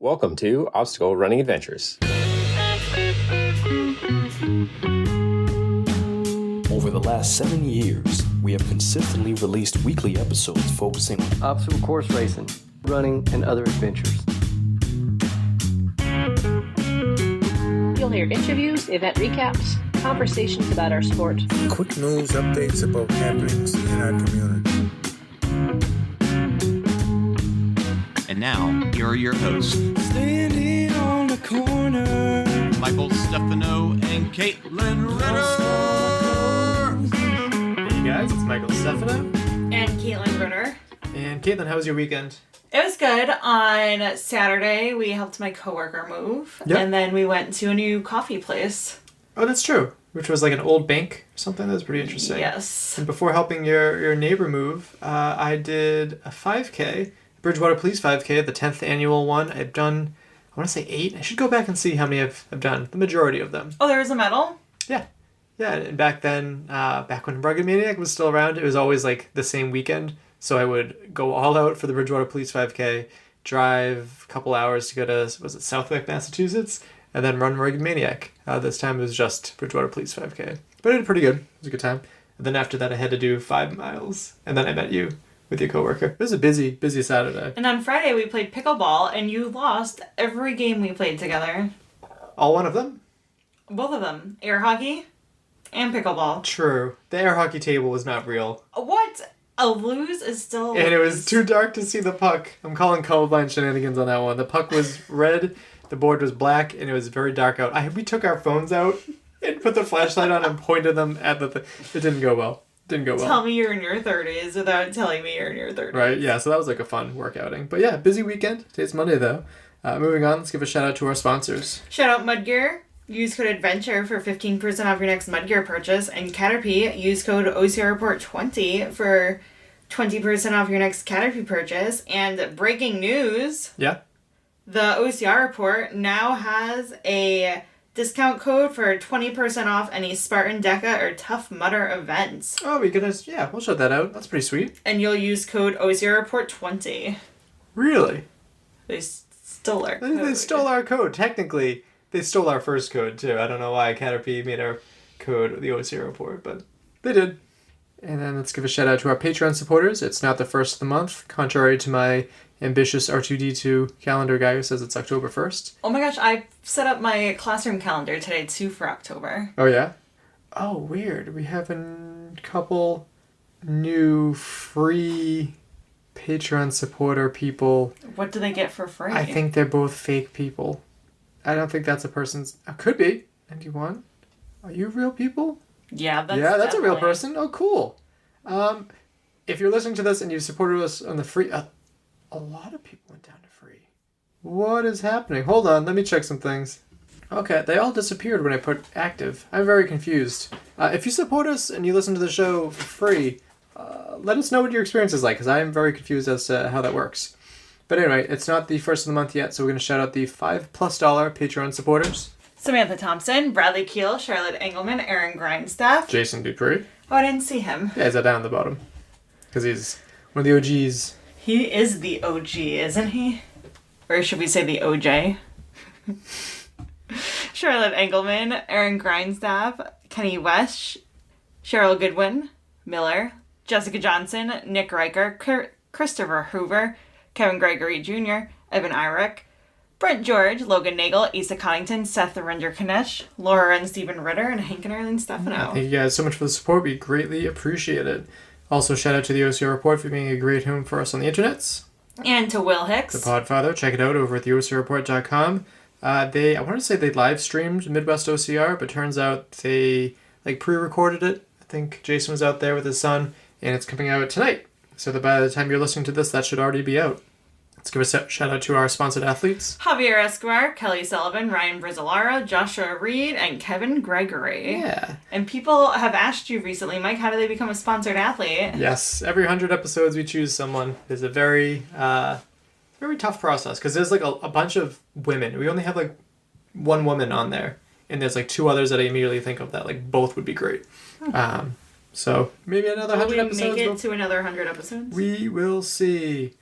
Welcome to Obstacle Running Adventures. Over the last 7 years, we have consistently released weekly episodes focusing on obstacle course racing, running, and other adventures. You'll hear interviews, event recaps, conversations about our sport, quick news updates about happenings in our community. And now, here are your hosts, Standing on the corner, Michael Stefano and Caitlin Ritter. Hey guys, it's Michael Stefano. And Caitlin Ritter. And Caitlin, how was your weekend? It was good. On Saturday, we helped my coworker move. Yep. And then we went to a new coffee place. Oh, that's true. Which was like an old bank or something. That was pretty interesting. Yes. And before helping your neighbor move, I did a 5K, Bridgewater Police 5K, the 10th annual one. I've done, I want to say 8. I should go back and see how many I've done. The majority of them. Oh, there was a medal? Yeah. Yeah, and back then, back when Rugged Maniac was still around, it was always like the same weekend. So I would go all out for the Bridgewater Police 5K, drive a couple hours to go to, was it Southwick, Massachusetts, and then run Rugged Maniac. This time it was just Bridgewater Police 5K. But it did pretty good. It was a good time. And then after that I had to do 5 miles. And then I met you with your coworker. It was a busy Saturday. And on Friday, we played pickleball, and you lost every game we played together. All one of them? Both of them. Air hockey and pickleball. True. The air hockey table was not real. What? A lose is still a lose. And it was too dark to see the puck. I'm calling colorblind shenanigans on that one. The puck was red, the board was black, and it was very dark out. We took our phones out and put the flashlight on and pointed them at the thing. It didn't go well. Tell me you're in your 30s without telling me you're in your 30s. Right, yeah, so that was like a fun work outing. But yeah, busy weekend. Today's Monday though. Moving on, let's give a shout out to our sponsors. Shout out Mudgear. Use code ADVENTURE for 15% off your next Mudgear purchase. And Caterpie, use code OCR Report 20 for 20% off your next Caterpie purchase. And breaking news. Yeah. The OCR Report now has a discount code for 20% off any Spartan Deca or Tough Mudder events. Oh, we'll shout that out. That's pretty sweet. And you'll use code OCR Report 20. Really? They stole our code. They stole our code. Technically, they stole our first code too. I don't know why Caterpie made our code the OCR Report, but they did. And then let's give a shout out to our Patreon supporters. It's not the first of the month, contrary to my ambitious R2D2 calendar guy who says it's October 1st. Oh my gosh, I set up my classroom calendar today too for October. Oh yeah? Oh, weird. We have a couple new free Patreon supporter people. What do they get for free? I think they're both fake people. I don't think that's a person's... Could be. 91? Are you real people? Yeah, that's that's a real person. Oh, cool. If you're listening to this and you've supported us on the free... a lot of people went down to free. What is happening? Hold on, let me check some things. Okay, they all disappeared when I put active. I'm very confused. If you support us and you listen to the show for free, let us know what your experience is like, because I am very confused as to how that works. But anyway, it's not the first of the month yet, so we're going to shout out the $5+ Patreon supporters. Samantha Thompson, Bradley Keel, Charlotte Engelman, Aaron Grindstaff. Jason Dupree. Oh, I didn't see him. Yeah, he's down at the bottom. Because he's one of the OGs. He is the OG, isn't he? Or should we say the OJ? Charlotte Engelman, Aaron Grindstaff, Kenny West, Cheryl Goodwin, Miller, Jessica Johnson, Nick Riker, Christopher Hoover, Kevin Gregory Jr., Evan Irick, Brent George, Logan Nagel, Asa Connington, Seth Arinder Kanesh, Laura and Stephen Ritter, and Hank and Arlene Stefano. Thank you guys so much for the support. We greatly appreciate it. Also, shout out to the OCR Report for being a great home for us on the internets. And to Will Hicks. The Podfather. Check it out over at theocrreport.com. I want to say they live streamed MidWest OCR, but turns out they pre-recorded it. I think Jason was out there with his son, and it's coming out tonight. So that by the time you're listening to this, that should already be out. Let's give a shout out to our sponsored athletes. Javier Escobar, Kelly Sullivan, Ryan Brizolara, Joshua Reed, and Kevin Gregory. Yeah. And people have asked you recently, Mike, how do they become a sponsored athlete? Yes. Every 100 episodes we choose someone. It's a very tough process because there's a bunch of women. We only have one woman on there. And there's 2 others that I immediately think of that both would be great. So maybe another 100 episodes. Will we make it to another 100 episodes? We will see.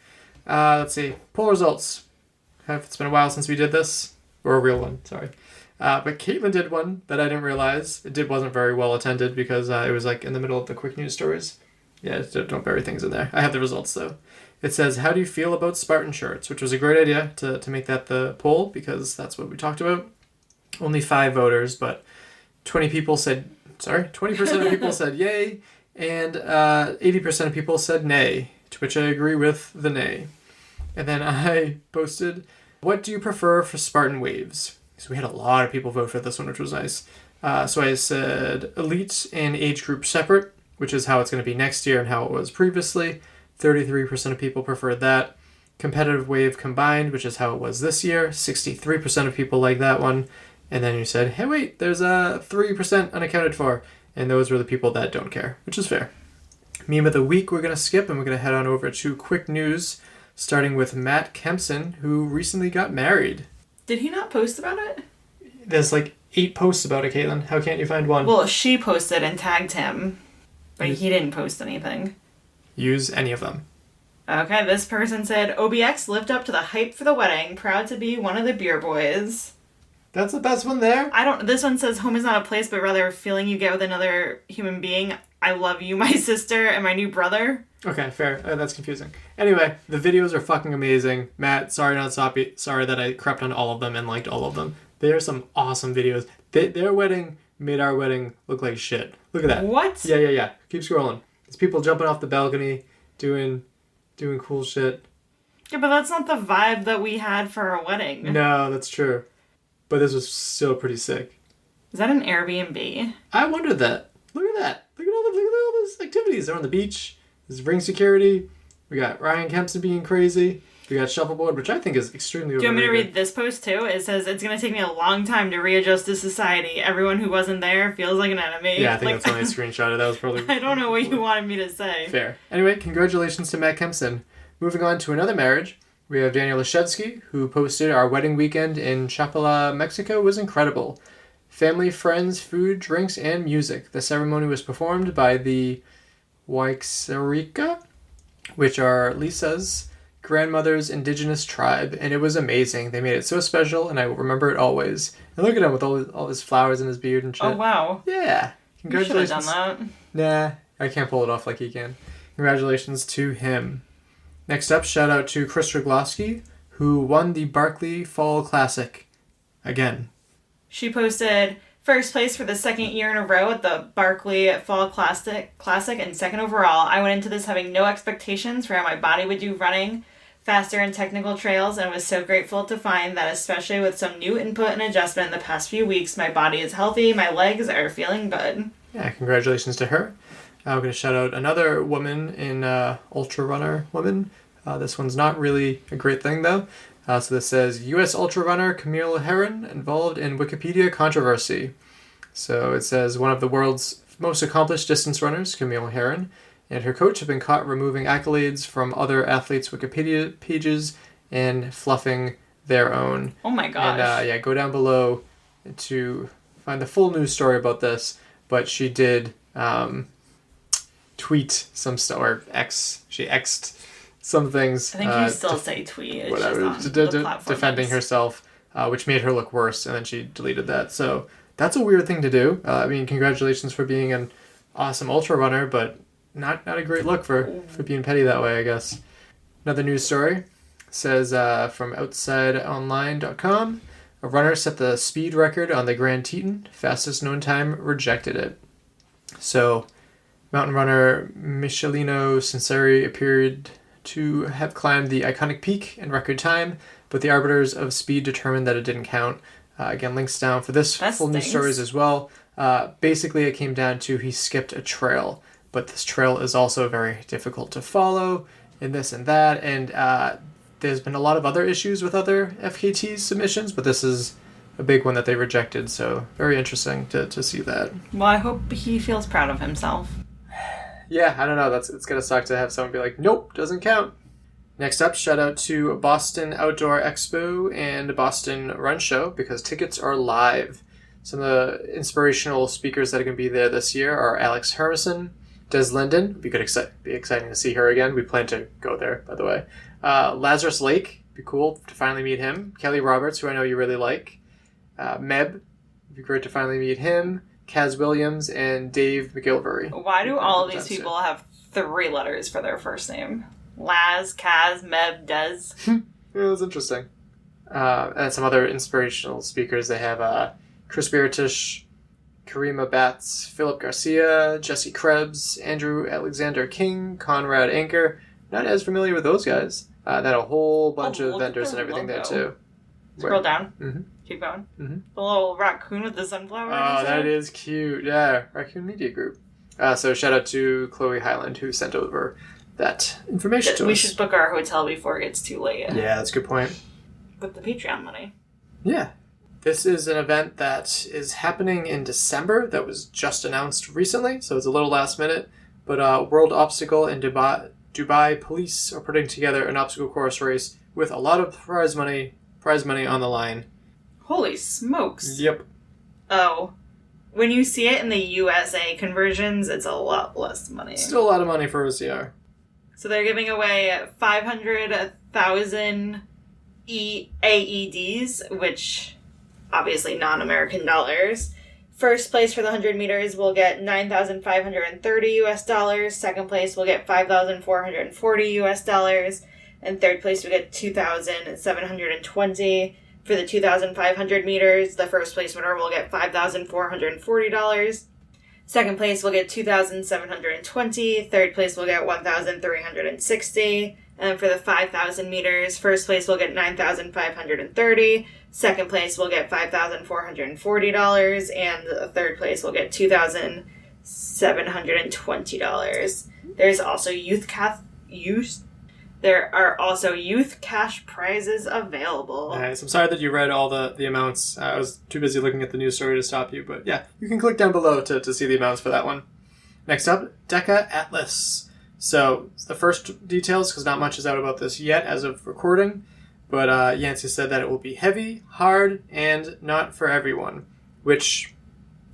Let's see. Poll results. It's been a while since we did this. Or a real one, sorry. But Caitlin did one that I didn't realize. Wasn't very well attended because it was like in the middle of the quick news stories. Yeah, don't bury things in there. I have the results though. It says, how do you feel about Spartan shirts? Which was a great idea to make that the poll because that's what we talked about. Only 5 voters, but 20% of people said yay, and 80% of people said nay, to which I agree with the nay. And then I posted, what do you prefer for Spartan waves? So we had a lot of people vote for this one, which was nice. So I said elite and age group separate, which is how it's going to be next year and how it was previously. 33% of people preferred that. Competitive wave combined, which is how it was this year. 63% of people like that one. And then you said, hey, wait, there's a 3% unaccounted for. And those were the people that don't care, which is fair. Meme of the week we're going to skip, and we're going to head on over to quick news, starting with Matt Kempson, who recently got married. Did he not post about it? There's like 8 posts about it, Caitlin. How can't you find one? Well, she posted and tagged him, but he didn't post anything. Use any of them. Okay, this person said, OBX lived up to the hype for the wedding, proud to be one of the beer boys. That's the best one there. This one says, home is not a place, but rather a feeling you get with another human being. I love you, my sister, and my new brother. Okay, fair. That's confusing. Anyway, the videos are fucking amazing. Matt, sorry that I crept on all of them and liked all of them. They are some awesome videos. Their wedding made our wedding look like shit. Look at that. What? Yeah. Keep scrolling. There's people jumping off the balcony, doing cool shit. Yeah, but that's not the vibe that we had for our wedding. No, that's true. But this was still pretty sick. Is that an Airbnb? I wondered that. Look at that. Look at all those activities. They're on the beach. There's ring security. We got Ryan Kempson being crazy. We got shuffleboard, which I think is extremely overrated. Do you want me to read this post too? It says, it's going to take me a long time to readjust to society. Everyone who wasn't there feels like an enemy. Yeah, I think that's only a screenshot. That was probably... I don't know what you wanted me to say. Fair. Anyway, congratulations to Matt Kempson. Moving on to another marriage, we have Daniel Leshevsky, who posted our wedding weekend in Chapala, Mexico was incredible. Family, friends, food, drinks, and music. The ceremony was performed by the Huixarica, which are Lisa's grandmother's indigenous tribe, and it was amazing. They made it so special, and I will remember it always. And look at him with all his flowers in his beard and shit. Oh, wow. Yeah. Congratulations. You should have done that. Nah, I can't pull it off like he can. Congratulations to him. Next up, shout out to Chris Rogloski, who won the Barkley Fall Classic. Again. She posted first place for the second year in a row at the Barkley Fall Classic and second overall. I went into this having no expectations for how my body would do running faster and technical trails, and was so grateful to find that, especially with some new input and adjustment in the past few weeks, my body is healthy, my legs are feeling good. Yeah, congratulations to her. We're going to shout out another woman in ultra runner woman. This one's not really a great thing though. So this says, U.S. ultra runner Camille Herron involved in Wikipedia controversy. So it says, one of the world's most accomplished distance runners, Camille Herron, and her coach have been caught removing accolades from other athletes' Wikipedia pages and fluffing their own. Oh my gosh. And go down below to find the full news story about this. But she did tweet some stuff, or she X'd some things. I think you still say tweet. It's whatever, just on defending herself, which made her look worse, and then she deleted that. So that's a weird thing to do. Congratulations for being an awesome ultra runner, but not a great look for being petty that way, I guess. Another news story says from outsideonline.com, a runner set the speed record on the Grand Teton, fastest known time, rejected it. So mountain runner Michelino Sinceri appeared to have climbed the iconic peak in record time, but the arbiters of speed determined that it didn't count. Again, links down for this full news stories as well. Basically, it came down to he skipped a trail, but this trail is also very difficult to follow, and this and that, and there's been a lot of other issues with other FKT submissions, but this is a big one that they rejected, so very interesting to see that. Well, I hope he feels proud of himself. Yeah, I don't know. It's gonna suck to have someone be like, nope, doesn't count. Next up, shout out to Boston Outdoor Expo and Boston Run Show, because tickets are live. Some of the inspirational speakers that are going to be there this year are Alex Hermison, Des Linden. Be exciting to see her again. We plan to go there, by the way. Lazarus Lake, Be cool to finally meet him. Kelly Roberts, who I know you really like. Meb, it'd be great to finally meet him. Kaz Williams and Dave McGilvery. Why do all of these people have 3 letters for their first name? Laz, Kaz, Meb, Dez. Yeah, it was interesting. And some other inspirational speakers. They have Chris Biritish, Karima Batts, Philip Garcia, Jesse Krebs, Andrew Alexander King, Conrad Anker. Not as familiar with those guys. Then a whole bunch of vendors and everything there too. Scroll down. Mm-hmm. Keep going. Mm-hmm. The little raccoon with the sunflower. Oh, that is cute. Yeah, Raccoon Media Group. So shout out to Chloe Highland who sent over that information to us. We should book our hotel before it gets too late. Yeah, that's a good point. With the Patreon money. Yeah. This is an event that is happening in December that was just announced recently, so it's a little last minute. But World Obstacle and Dubai Police are putting together an obstacle course race with a lot of prize money on the line. Holy smokes. Yep. Oh. When you see it in the USA conversions, it's a lot less money. Still a lot of money for OCR. So they're giving away 500,000 AEDs, which obviously non-American dollars. First place for the 100 meters will get $9,530 US. Second place will get $5,440 US. And third place will get $2,720. For the 2,500 meters, the first place winner will get $5,440. Second place will get $2,720. Third place will get $1,360. And for the 5,000 meters, first place will get $9,530. Second place will get $5,440. And the third place will get $2,720. There's also There are also youth cash prizes available. Nice. I'm sorry that you read all the amounts. I was too busy looking at the news story to stop you. But yeah, you can click down below to see the amounts for that one. Next up, Deca Atlas. So the first details, because not much is out about this yet as of recording. But Yancey said that it will be heavy, hard, and not for everyone. Which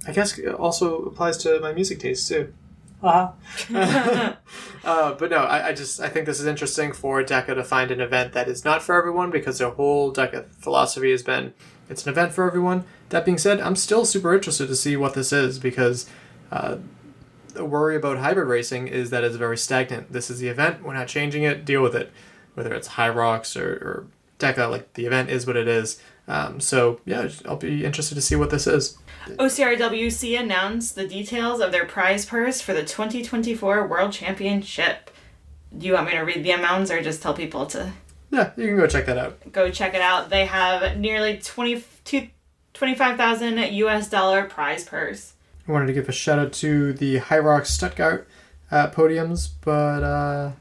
I guess also applies to my music taste too. But no, I think this is interesting for DECA to find an event that is not for everyone, because their whole DECA philosophy has been it's an event for everyone. That being said, I'm still super interested to see what this is, because the worry about hybrid racing is that it's very stagnant. This is the event, we're not changing it, deal with it. Whether it's High Rocks or DECA, like the event is what it is. So yeah, I'll be interested to see what this is. OCRWC announced the details of their prize purse for the 2024 World Championship. Do you want me to read the amounts or just tell people to? Yeah, you can go check that out. Go check it out. They have nearly $25,000 US prize purse. I wanted to give a shout out to the High Rocks Stuttgart podiums, but I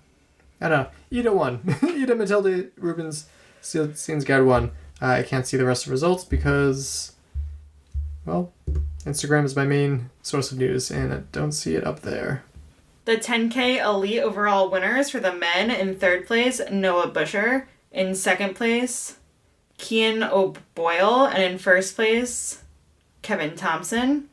don't know. Ida won. Ida Matilde Rubens Stensgaard won. I can't see the rest of the results because, well, Instagram is my main source of news, and I don't see it up there. The 10K Elite overall winners for the men: in third place, Noah Busher. In second place, Kian O'Boyle. And in first place, Kevin Thompson.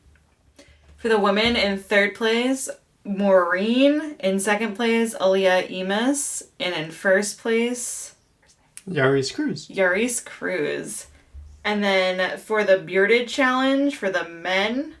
For the women, in third place, Maureen. In second place, Aaliyah Emus. And in first place, Yaris Cruz. Yaris Cruz. And then for the bearded challenge, for the men,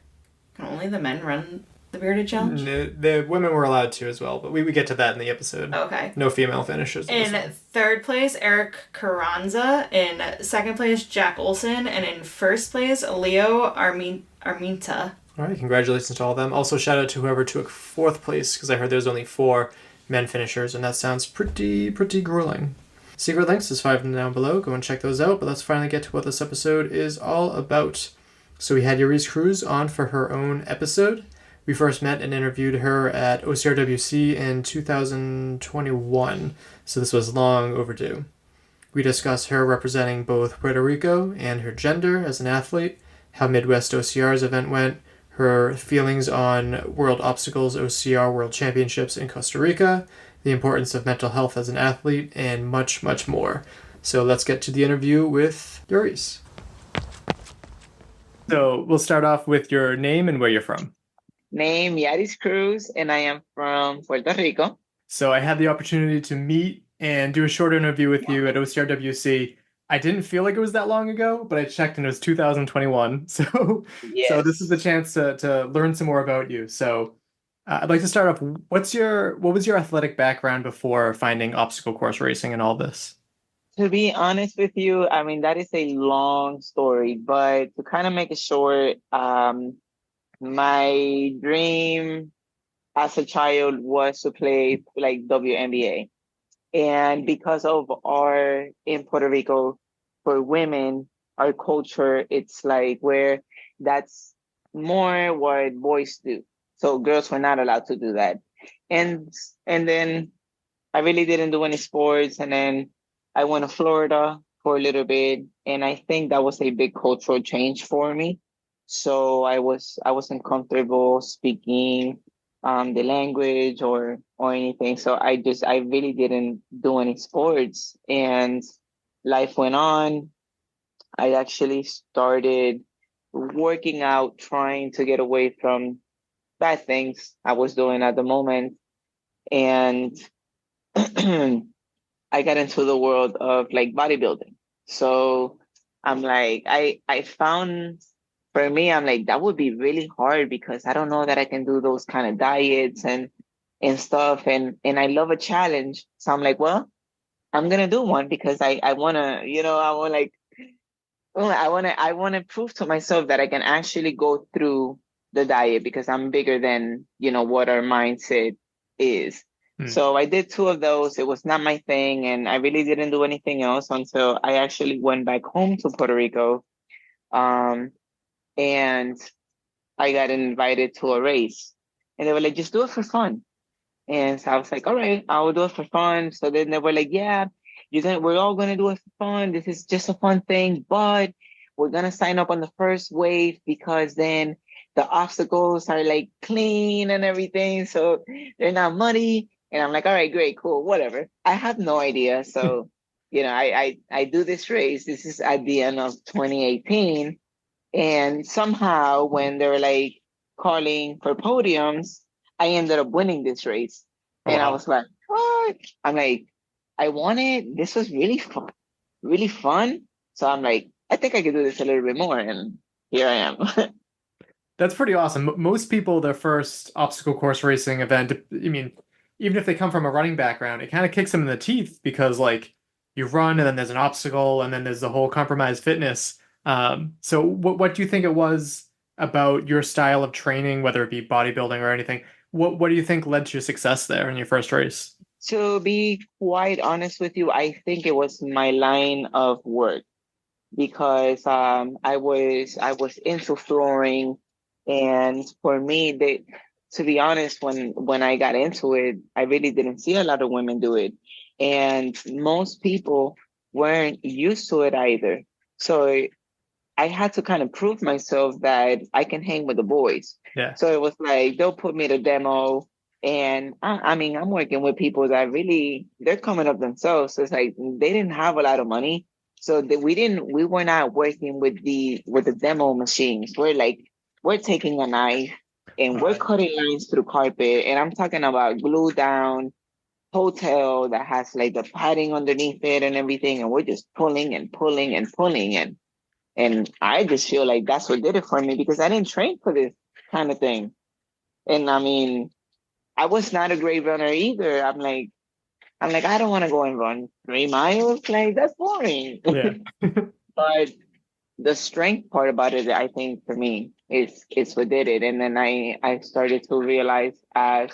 can only the men run the bearded challenge? The women were allowed to as well, but we get to that in the episode. Okay. No female finishers. In third place, Eric Carranza. In second place, Jack Olson. And in first place, Leo Arminta. All right, congratulations to all of them. Also, shout out to whoever took fourth place, because I heard there's only 4 men finishers, and that sounds pretty grueling. Secret links is 5 of them down below. Go and check those out. But let's finally get to what this episode is all about. So we had Yaris Cruz on for her own episode. We first met and interviewed her at OCRWC in 2021. So this was long overdue. We discussed her representing both Puerto Rico and her gender as an athlete, how MidWest OCR's event went, her feelings on World Obstacles OCR World Championships in Costa Rica, the importance of mental health as an athlete, and much, much more. So let's get to the interview with Yaris. So we'll start off with your name and where you're from. Name Yaris Cruz, and I am from Puerto Rico. So I had the opportunity to meet and do a short interview with you at OCRWC. I didn't feel like it was that long ago, but I checked and it was 2021. So this is the Yes. chance to learn some more about you. So I'd like to start off. What was your athletic background before finding obstacle course racing and all this? To be honest with you, I mean, that is a long story, but to kind of make it short, my dream as a child was to play like WNBA. And because of our in Puerto Rico, for women, our culture, it's like where that's more what boys do. So girls were not allowed to do that. And and then I really didn't do any sports. And then I went to Florida for a little bit. And I think that was a big cultural change for me. So I wasn't comfortable speaking the language or anything. So I really didn't do any sports, and life went on. I actually started working out, trying to get away from bad things I was doing at the moment. And I got into the world of like bodybuilding. So I'm like, I found for me, I'm like, that would be really hard because I don't know that I can do those kind of diets and stuff. And I love a challenge. So I'm like, well, I'm gonna do one because I wanna, I want like I wanna prove to myself that I can actually go through the diet because I'm bigger than, what our mindset is. So I did two of those. It was not my thing, and I really didn't do anything else until I actually went back home to Puerto Rico. And I got invited to a race, and they were like, just do it for fun. And so I was like, all right, I will do it for fun. So then they were like, yeah, we're all gonna do it for fun. This is just a fun thing, but we're gonna sign up on the first wave because then the obstacles are like clean and everything, so they're not muddy. And I'm like, all right, great, cool, whatever. I have no idea. So, I do this race. This is at the end of 2018. And somehow when they were like calling for podiums, I ended up winning this race. Oh, And I wow. was like, what? I'm like, I won it. This was really fun, really fun. So I'm like, I think I could do this a little bit more. And here I am. That's pretty awesome. Most people, their first obstacle course racing event, I mean, even if they come from a running background, it kind of kicks them in the teeth because like you run and then there's an obstacle and then there's the whole compromised fitness. So what do you think it was about your style of training, whether it be bodybuilding or anything? What do you think led to your success there in your first race? To be quite honest with you, I think it was my line of work because I was into flooring, and for me, to be honest, when I got into it, I really didn't see a lot of women do it, and most people weren't used to it either. So I had to kind of prove myself that I can hang with the boys. Yeah. So it was like they'll put me to demo, and I mean I'm working with people that really they're coming up themselves. So it's like they didn't have a lot of money, so that we were not working with the demo machines. We're taking a knife and we're cutting lines through carpet, and I'm talking about glue down hotel that has like the padding underneath it and everything, and we're just pulling and pulling and pulling and I just feel like that's what did it for me because I didn't train for this kind of thing. And I mean, I was not a great runner either. I'm like, I don't want to go and run 3 miles. Like, that's boring. Yeah. But the strength part about it, I think for me, is what did it. And then I started to realize as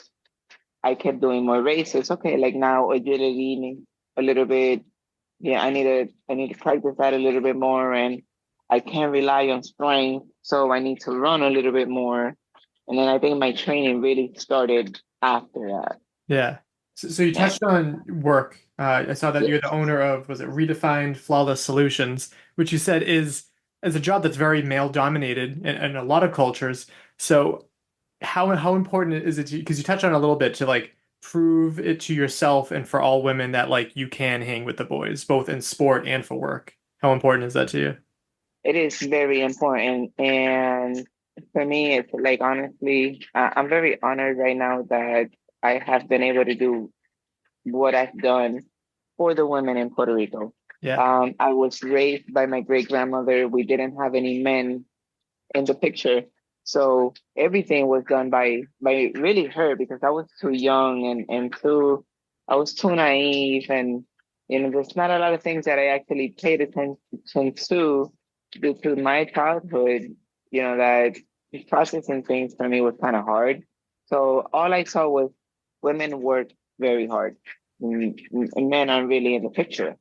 I kept doing more races, okay, like now agility a little bit. Yeah, I need to practice that a little bit more, and I can't rely on strength, so I need to run a little bit more. And then I think my training really started after that. Yeah. So you touched on work. I saw that you're the owner of, was it Redefined Flawless Solutions, which you said is a job that's very male dominated in a lot of cultures. So how important is it to you? Because you touched on it a little bit to like prove it to yourself and for all women that like you can hang with the boys, both in sport and for work. How important is that to you? It is very important. And for me, it's like, honestly, I'm very honored right now that I have been able to do what I've done for the women in Puerto Rico. Yeah. I was raised by my great grandmother. We didn't have any men in the picture. So everything was done by really her, because I was too young and I was too naive, and there's not a lot of things that I actually paid attention to due to my childhood, that processing things for me was kind of hard. So all I saw was women work very hard. And men aren't really in the picture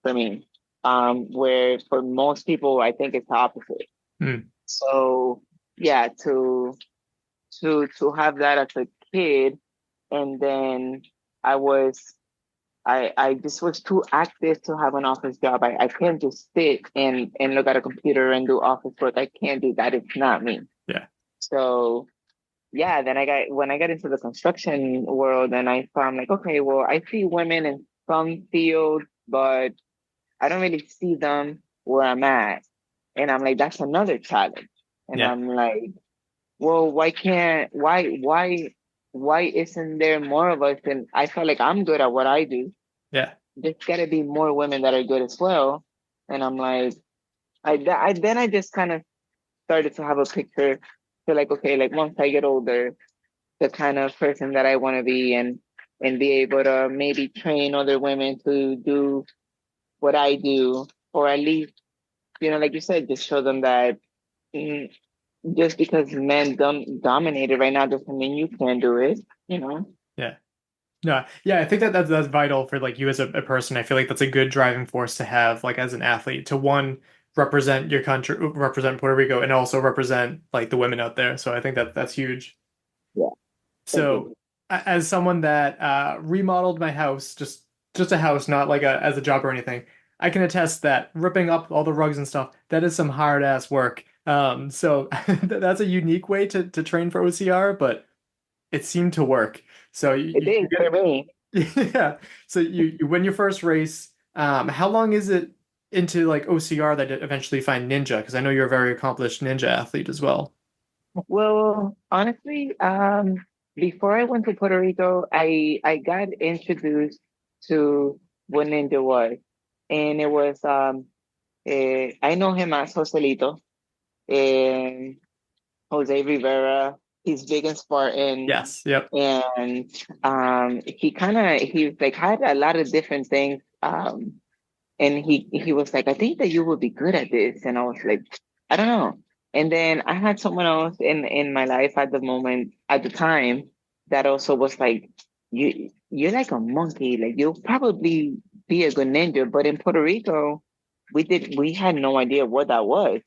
for me. Where for most people, I think it's the opposite. Mm. So yeah, to have that as a kid, and then I just was too active to have an office job. I can't just sit and look at a computer and do office work. I can't do that. It's not me. Yeah. So yeah, then when I got into the construction world, and I found like, okay, well, I see women in some fields, but I don't really see them where I'm at. And I'm like, that's another challenge. And Yeah. I'm like, well, why isn't there more of us? And I felt like I'm good at what I do. Yeah. There's gotta be more women that are good as well. And I'm like, I just kind of started to have a picture. So like, okay, like once I get older, the kind of person that I want to be, and be able to maybe train other women to do what I do, or at least, like you said, just show them that just because men dominate it right now doesn't mean you can't do it, Yeah. No, yeah, I think that's vital for like you as a person. I feel like that's a good driving force to have, like as an athlete, to one, represent your country, represent Puerto Rico, and also represent like the women out there. So I think that's huge. Yeah. So as someone that remodeled my house, just a house, not like as a job or anything, I can attest that ripping up all the rugs and stuff, that is some hard ass work. So that's a unique way to train for OCR, but it seemed to work. So it did for me. Yeah. So you win your first race. How long is it into like OCR that you eventually find ninja? Because I know you're a very accomplished ninja athlete as well. Well, honestly, before I went to Puerto Rico, I got introduced to what ninja was, and it was I know him as Joselito, and Jose Rivera. He's big and Spartan. Yes. Yep. And he like had a lot of different things. And he was like, I think that you would be good at this. And I was like, I don't know. And then I had someone else in my life at the time, that also was like, you're like a monkey. Like you'll probably be a good ninja. But in Puerto Rico, we had no idea what that was.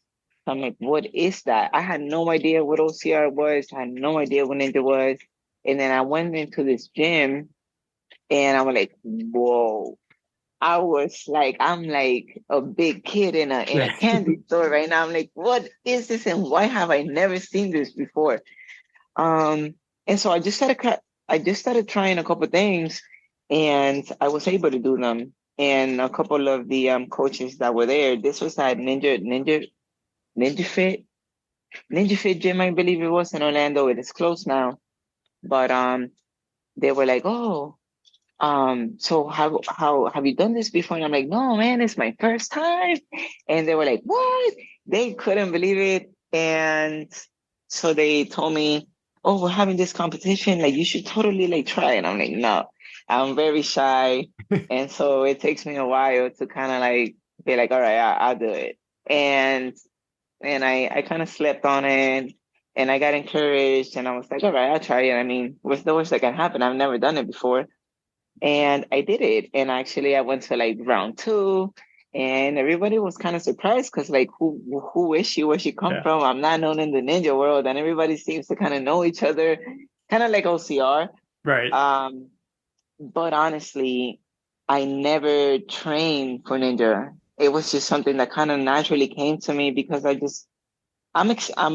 I'm like, what is that? I had no idea what OCR was. I had no idea what ninja was. And then I went into this gym, and I was like, whoa. I'm like a big kid in a candy store right now. I'm like, what is this? And why have I never seen this before? And so I just started trying a couple things, and I was able to do them. And a couple of the coaches that were there, this was at Ninja Fit gym, I believe it was in Orlando. It is closed now. But they were like, oh, so how have you done this before? And I'm like, no, man, it's my first time. And they were like, what? They couldn't believe it. And so they told me, oh, we're having this competition. Like, you should totally like try. And I'm like, no, I'm very shy. And so it takes me a while to kind of like be like, all right, I'll do it. And I kind of slept on it, and I got encouraged, and I was like, all right, I'll try it. I mean, what's the worst that can happen? I've never done it before. And I did it. And actually I went to like round 2, and everybody was kind of surprised, because like, who is she? Where she come from? I'm not known in the ninja world, and everybody seems to kind of know each other, kind of like OCR. Right. But honestly, I never trained for ninja. It was just something that kind of naturally came to me, because I'm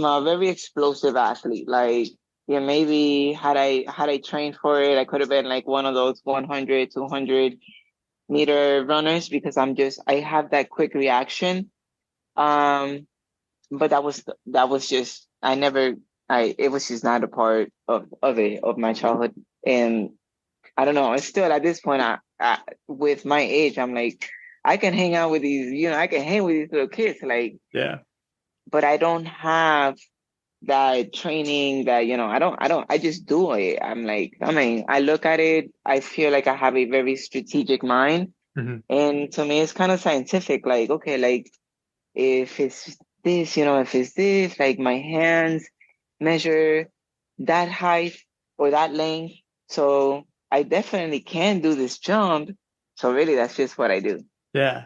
a very explosive athlete. Like, yeah, maybe had I trained for it, I could have been like one of those 100, 200 meter runners, because I have that quick reaction. But that was just, it was just not a part of my childhood. And I don't know. It's still at this point, with my age, I'm like, I can hang out with these, I can hang with these little kids, like, Yeah. but I don't have that training that, I just do it. I'm like, I mean, I look at it, I feel like I have a very strategic mind. Mhm. And to me, it's kind of scientific. Like, okay, like if it's this, if it's this, like my hands measure that height or that length. So I definitely can do this jump. So really, that's just what I do. Yeah.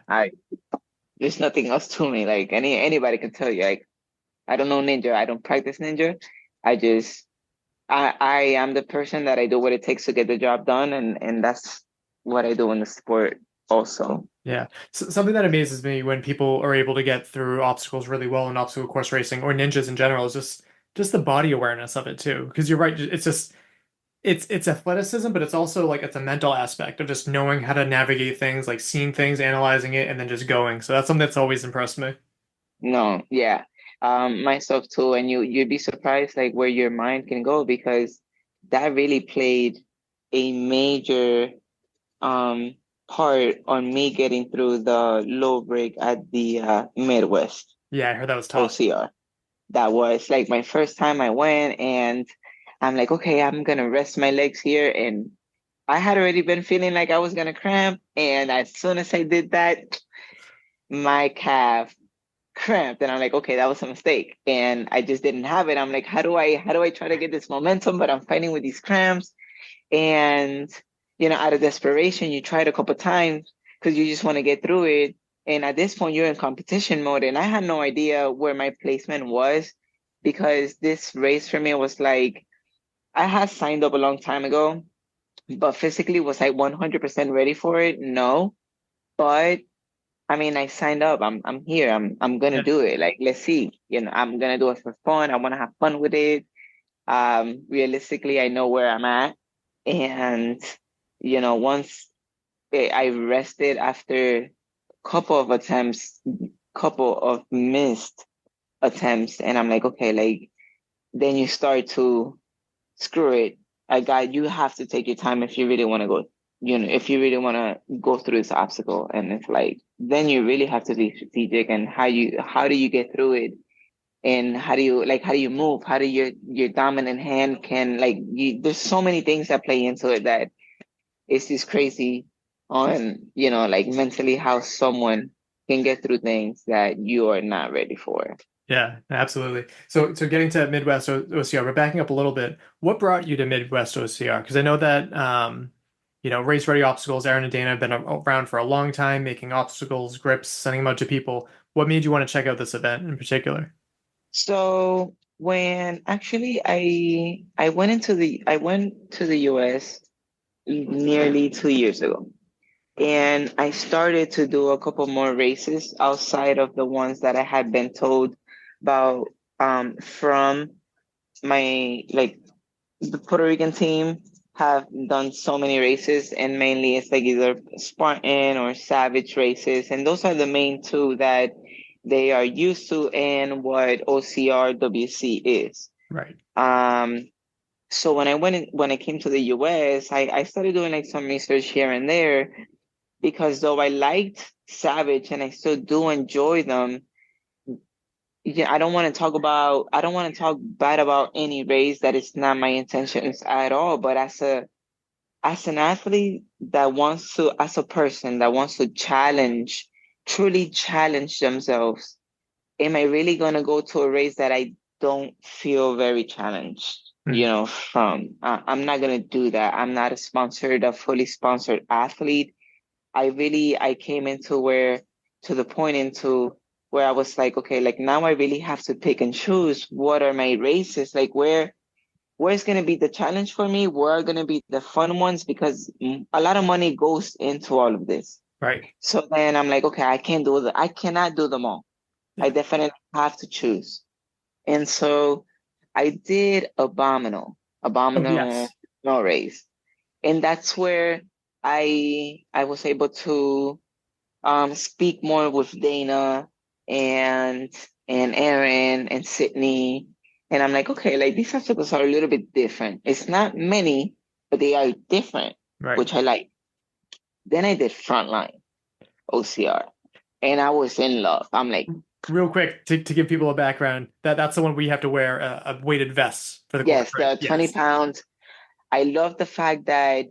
There's nothing else to me. Like anybody can tell you, like, I don't know ninja. I don't practice ninja. I am the person that I do what it takes to get the job done. And that's what I do in the sport also. Yeah. So something that amazes me when people are able to get through obstacles really well in obstacle course racing or ninjas in general is just the body awareness of it too. Because you're right, it's just it's athleticism, but it's also like it's a mental aspect of just knowing how to navigate things, like seeing things, analyzing it, and then just going. So that's something that's always impressed me. No, yeah. Myself too. And you'd be surprised like where your mind can go, because that really played a major part on me getting through the low break at the Midwest Yeah, I heard that was tough. OCR. That was like my first time I went, and I'm like, okay, I'm gonna rest my legs here. And I had already been feeling like I was gonna cramp, and as soon as I did that, my calf cramped, and I'm like, okay, that was a mistake, and I just didn't have it. I'm like, how do I try to get this momentum, but I'm fighting with these cramps. And out of desperation, you try it a couple times because you just want to get through it. And at this point, you're in competition mode, and I had no idea where my placement was, because this race for me was like, I had signed up a long time ago, but physically was I 100% ready for it? No. But I mean, I signed up. I'm here. I'm gonna do it. Like, let's see. I'm gonna do it for fun. I want to have fun with it. Realistically, I know where I'm at, and once I rested after couple of attempts, couple of missed attempts, and I'm like, okay, like then you start to screw it. You have to take your time if you really want to go. If you really want to go through this obstacle, and it's like, then you really have to be strategic, and how do you get through it, and how do you move, how do your dominant hand can there's so many things that play into it that it's just crazy on like mentally how someone can get through things that you are not ready for. Yeah, absolutely. So getting to Midwest OCR, but backing up a little bit, what brought you to Midwest OCR? Because I know that Race Ready Obstacles, Aaron and Dana have been around for a long time, making obstacles, grips, sending them out to people. What made you want to check out this event in particular? So when actually I went to the US nearly 2 years ago, and I started to do a couple more races outside of the ones that I had been told about from my the Puerto Rican team have done so many races, and mainly it's like either Spartan or Savage races, and those are the main two that they are used to and what OCR WC is. Right. So when I came to the US, I started doing some research here and there, because though I liked Savage and I still do enjoy them, I don't want to talk bad about any race. That is not my intentions at all. But as an athlete that wants to, as a person that wants to truly challenge themselves, am I really going to go to a race that I don't feel very challenged, from? I'm not going to do that. I'm not a fully sponsored athlete. I came to the point where I was like, okay, now I really have to pick and choose what are my races, where's going to be the challenge for me, where are going to be the fun ones, because a lot of money goes into all of this. Right. So then I'm like, okay, I cannot do them all. Yeah. I definitely have to choose. And so I did Abominable no race. And that's where I was able to speak more with Dana and Aaron and Sydney. And I'm like, okay, these obstacles are a little bit different. It's not many, but they are different. Right. which I like. Then I did frontline OCR, and I was in love. I'm like, Real quick to give people a background, that's the one where you have to wear a weighted vest for the course, yes, right? the 20 pounds. I love the fact that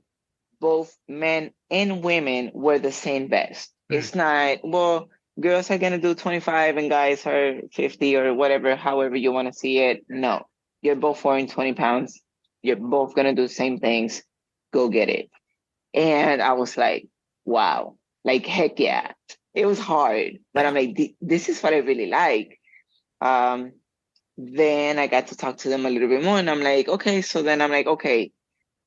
both men and women wear the same vest. It's not, well, girls are going to do 25 and guys are 50 or whatever, however you want to see it. No, you're both wearing 20 pounds. You're both going to do the same things. Go get it. And I was like, wow, like, heck yeah. It was hard, but I'm like, this is what I really like. Then I got to talk to them a little bit more, and I'm like, okay, so then I'm like, okay,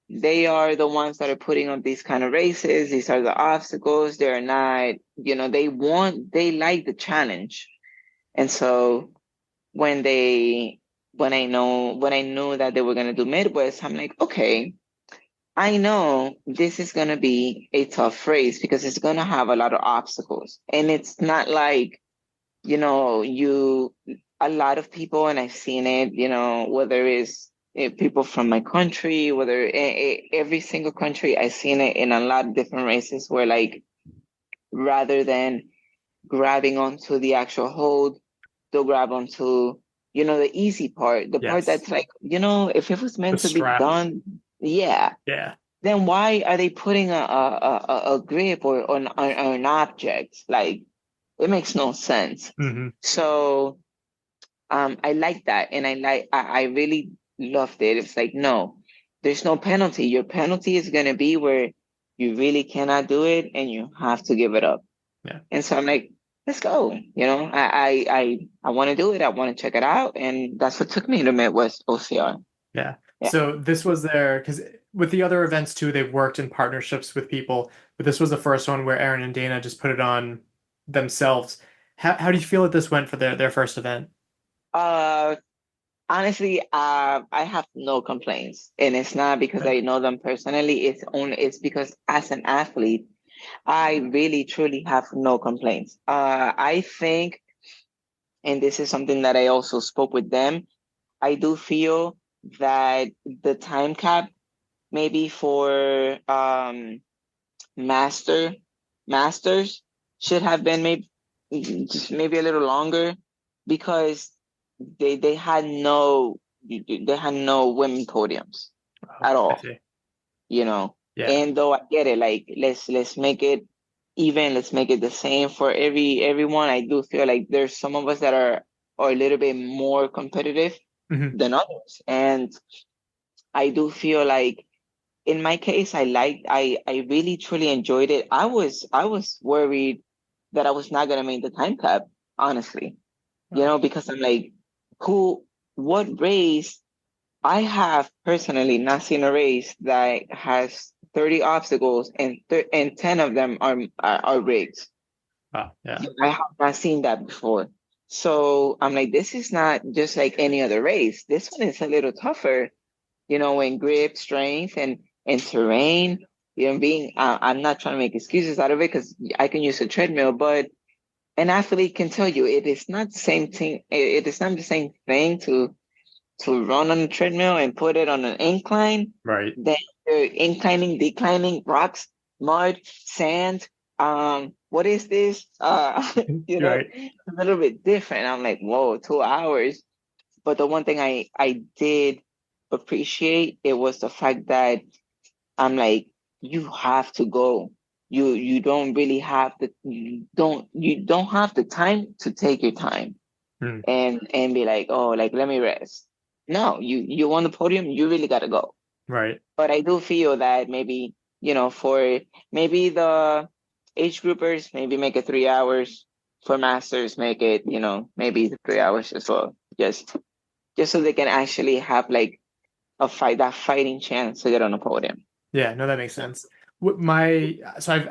they are the ones that are putting on these kind of races. These are the obstacles. They're not, they like the challenge. And so when I knew that they were going to do MidWest, I'm like, okay, I know this is going to be a tough race because it's going to have a lot of obstacles. And it's not like, a lot of people, and I've seen it, whether it's people from my country, whether every single country, I've seen it in a lot of different races where, like, rather than grabbing onto the actual hold, they'll grab onto, the easy part, the part that's like, if it was meant The to be strap. done, yeah. Then why are they putting a grip or an object? Like, it makes no sense. So I like that, and I really loved it. It's like, no, there's no penalty. Your penalty is going to be where you really cannot do it and you have to give it up. Yeah. And so I'm like, let's go. I want to do it. I want to check it out. And that's what took me to MidWest OCR. Yeah. So this was because with the other events too, they've worked in partnerships with people, but this was the first one where Aaron and Dana just put it on themselves. How do you feel that this went for their first event? Honestly, I have no complaints, and it's not because I know them personally. It's because as an athlete, I really truly have no complaints. I think, and this is something that I also spoke with them, I do feel that the time cap maybe for masters should have been maybe a little longer, because they had no women podiums at all. And though I get it, like, let's make it even, let's make it the same for everyone. I do feel like there's some of us that are a little bit more competitive than others, and I do feel like in my case, I really truly enjoyed it. I was worried that I was not gonna make the time cap, honestly, because I'm like, what race? I have personally not seen a race that has 30 obstacles and 10 of them are rigged. Yeah. I have not seen that before. So I'm like, this is not just like any other race. This one is a little tougher, in grip, strength, and terrain. I'm not trying to make excuses out of it because I can use a treadmill, but an athlete can tell you it is not the same thing. It is not the same thing to run on a treadmill and put it on an incline. Right. Then you're inclining, declining, rocks, mud, sand. What is this? Right. It's a little bit different. I'm like, whoa, 2 hours. But the one thing I did appreciate, it was the fact that I'm like, you have to go. You don't really have you don't have the time to take your time and be like, oh, like, let me rest. No, you on the podium, you really gotta go. Right. But I do feel that maybe, for maybe the age groupers, maybe make it 3 hours. For masters, make it, maybe 3 hours as well. Just so they can actually have like that fighting chance to get on a podium. Yeah, no, that makes sense. I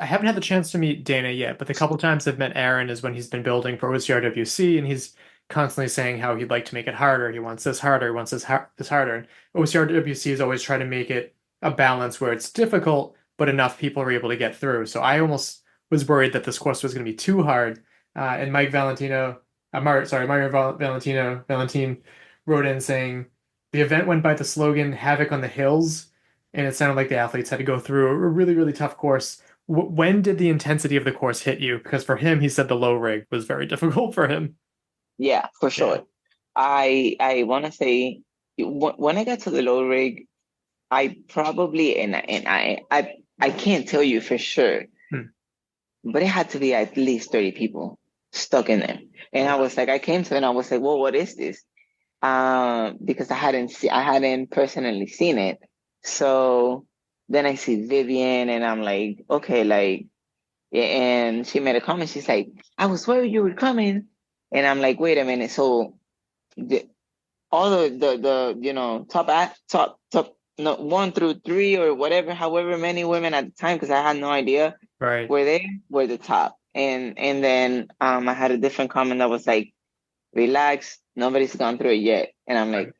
haven't had the chance to meet Dana yet, but the couple times I've met Aaron is when he's been building for OCRWC, and he's constantly saying how he'd like to make it harder. He wants this harder. He wants this harder. And OCRWC is always trying to make it a balance where it's difficult, but enough people are able to get through. So I almost was worried that this course was going to be too hard. And Mario Valentin wrote in saying the event went by the slogan "Havoc on the Hills." and it sounded like the athletes had to go through a really, really tough course. When did the intensity of the course hit you? Because for him, he said the low rig was very difficult for him. Yeah, for sure. Yeah. I want to say when I got to the low rig, I probably and I can't tell you for sure, but it had to be at least 30 people stuck in there. And I was like, I came to it and I was like, well, what is this? Because I hadn't personally seen it. So then I see Vivian and I'm like, okay, like, yeah, and she made a comment. She's like, I was worried you were coming. And I'm like, wait a minute. So all the top no 1 through 3 or whatever, however many women at the time, because I had no idea Right. were the top. And then I had a different comment that was like, relax, nobody's gone through it yet. And I'm like,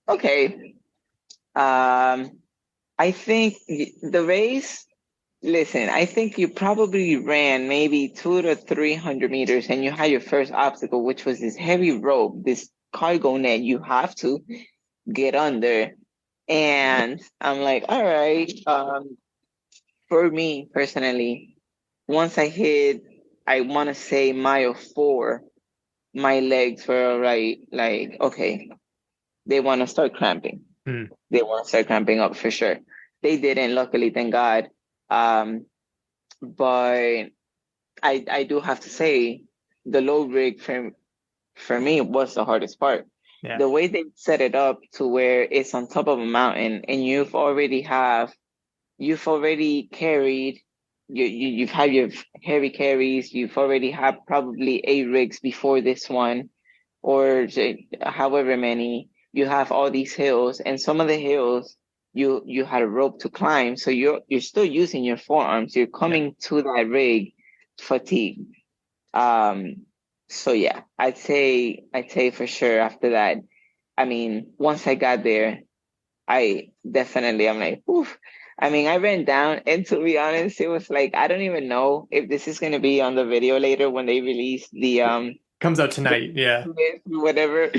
okay. I think the race, listen, I think you probably ran maybe 200 to 300 meters and you had your first obstacle, which was this heavy rope, this cargo net you have to get under. And I'm like, all right. For me personally, once I hit, I want to say mile 4, my legs were like, okay, they want to start cramping. They want to start cramping up for sure. They didn't, luckily, thank God. But I do have to say the low rig for me was the hardest part. Yeah. The way they set it up to where it's on top of a mountain and you've already carried, you've had your heavy carries, you've already had probably 8 rigs before this one, or however many. You have all these hills, and some of the hills you had a rope to climb, so you're still using your forearms. You're coming to that rig fatigued. So yeah, I'd say for sure after that. I mean, once I got there, I'm like, oof. I mean, I ran down, and to be honest, it was like, I don't even know if this is gonna be on the video later when they release the comes out tonight, yeah. Whatever.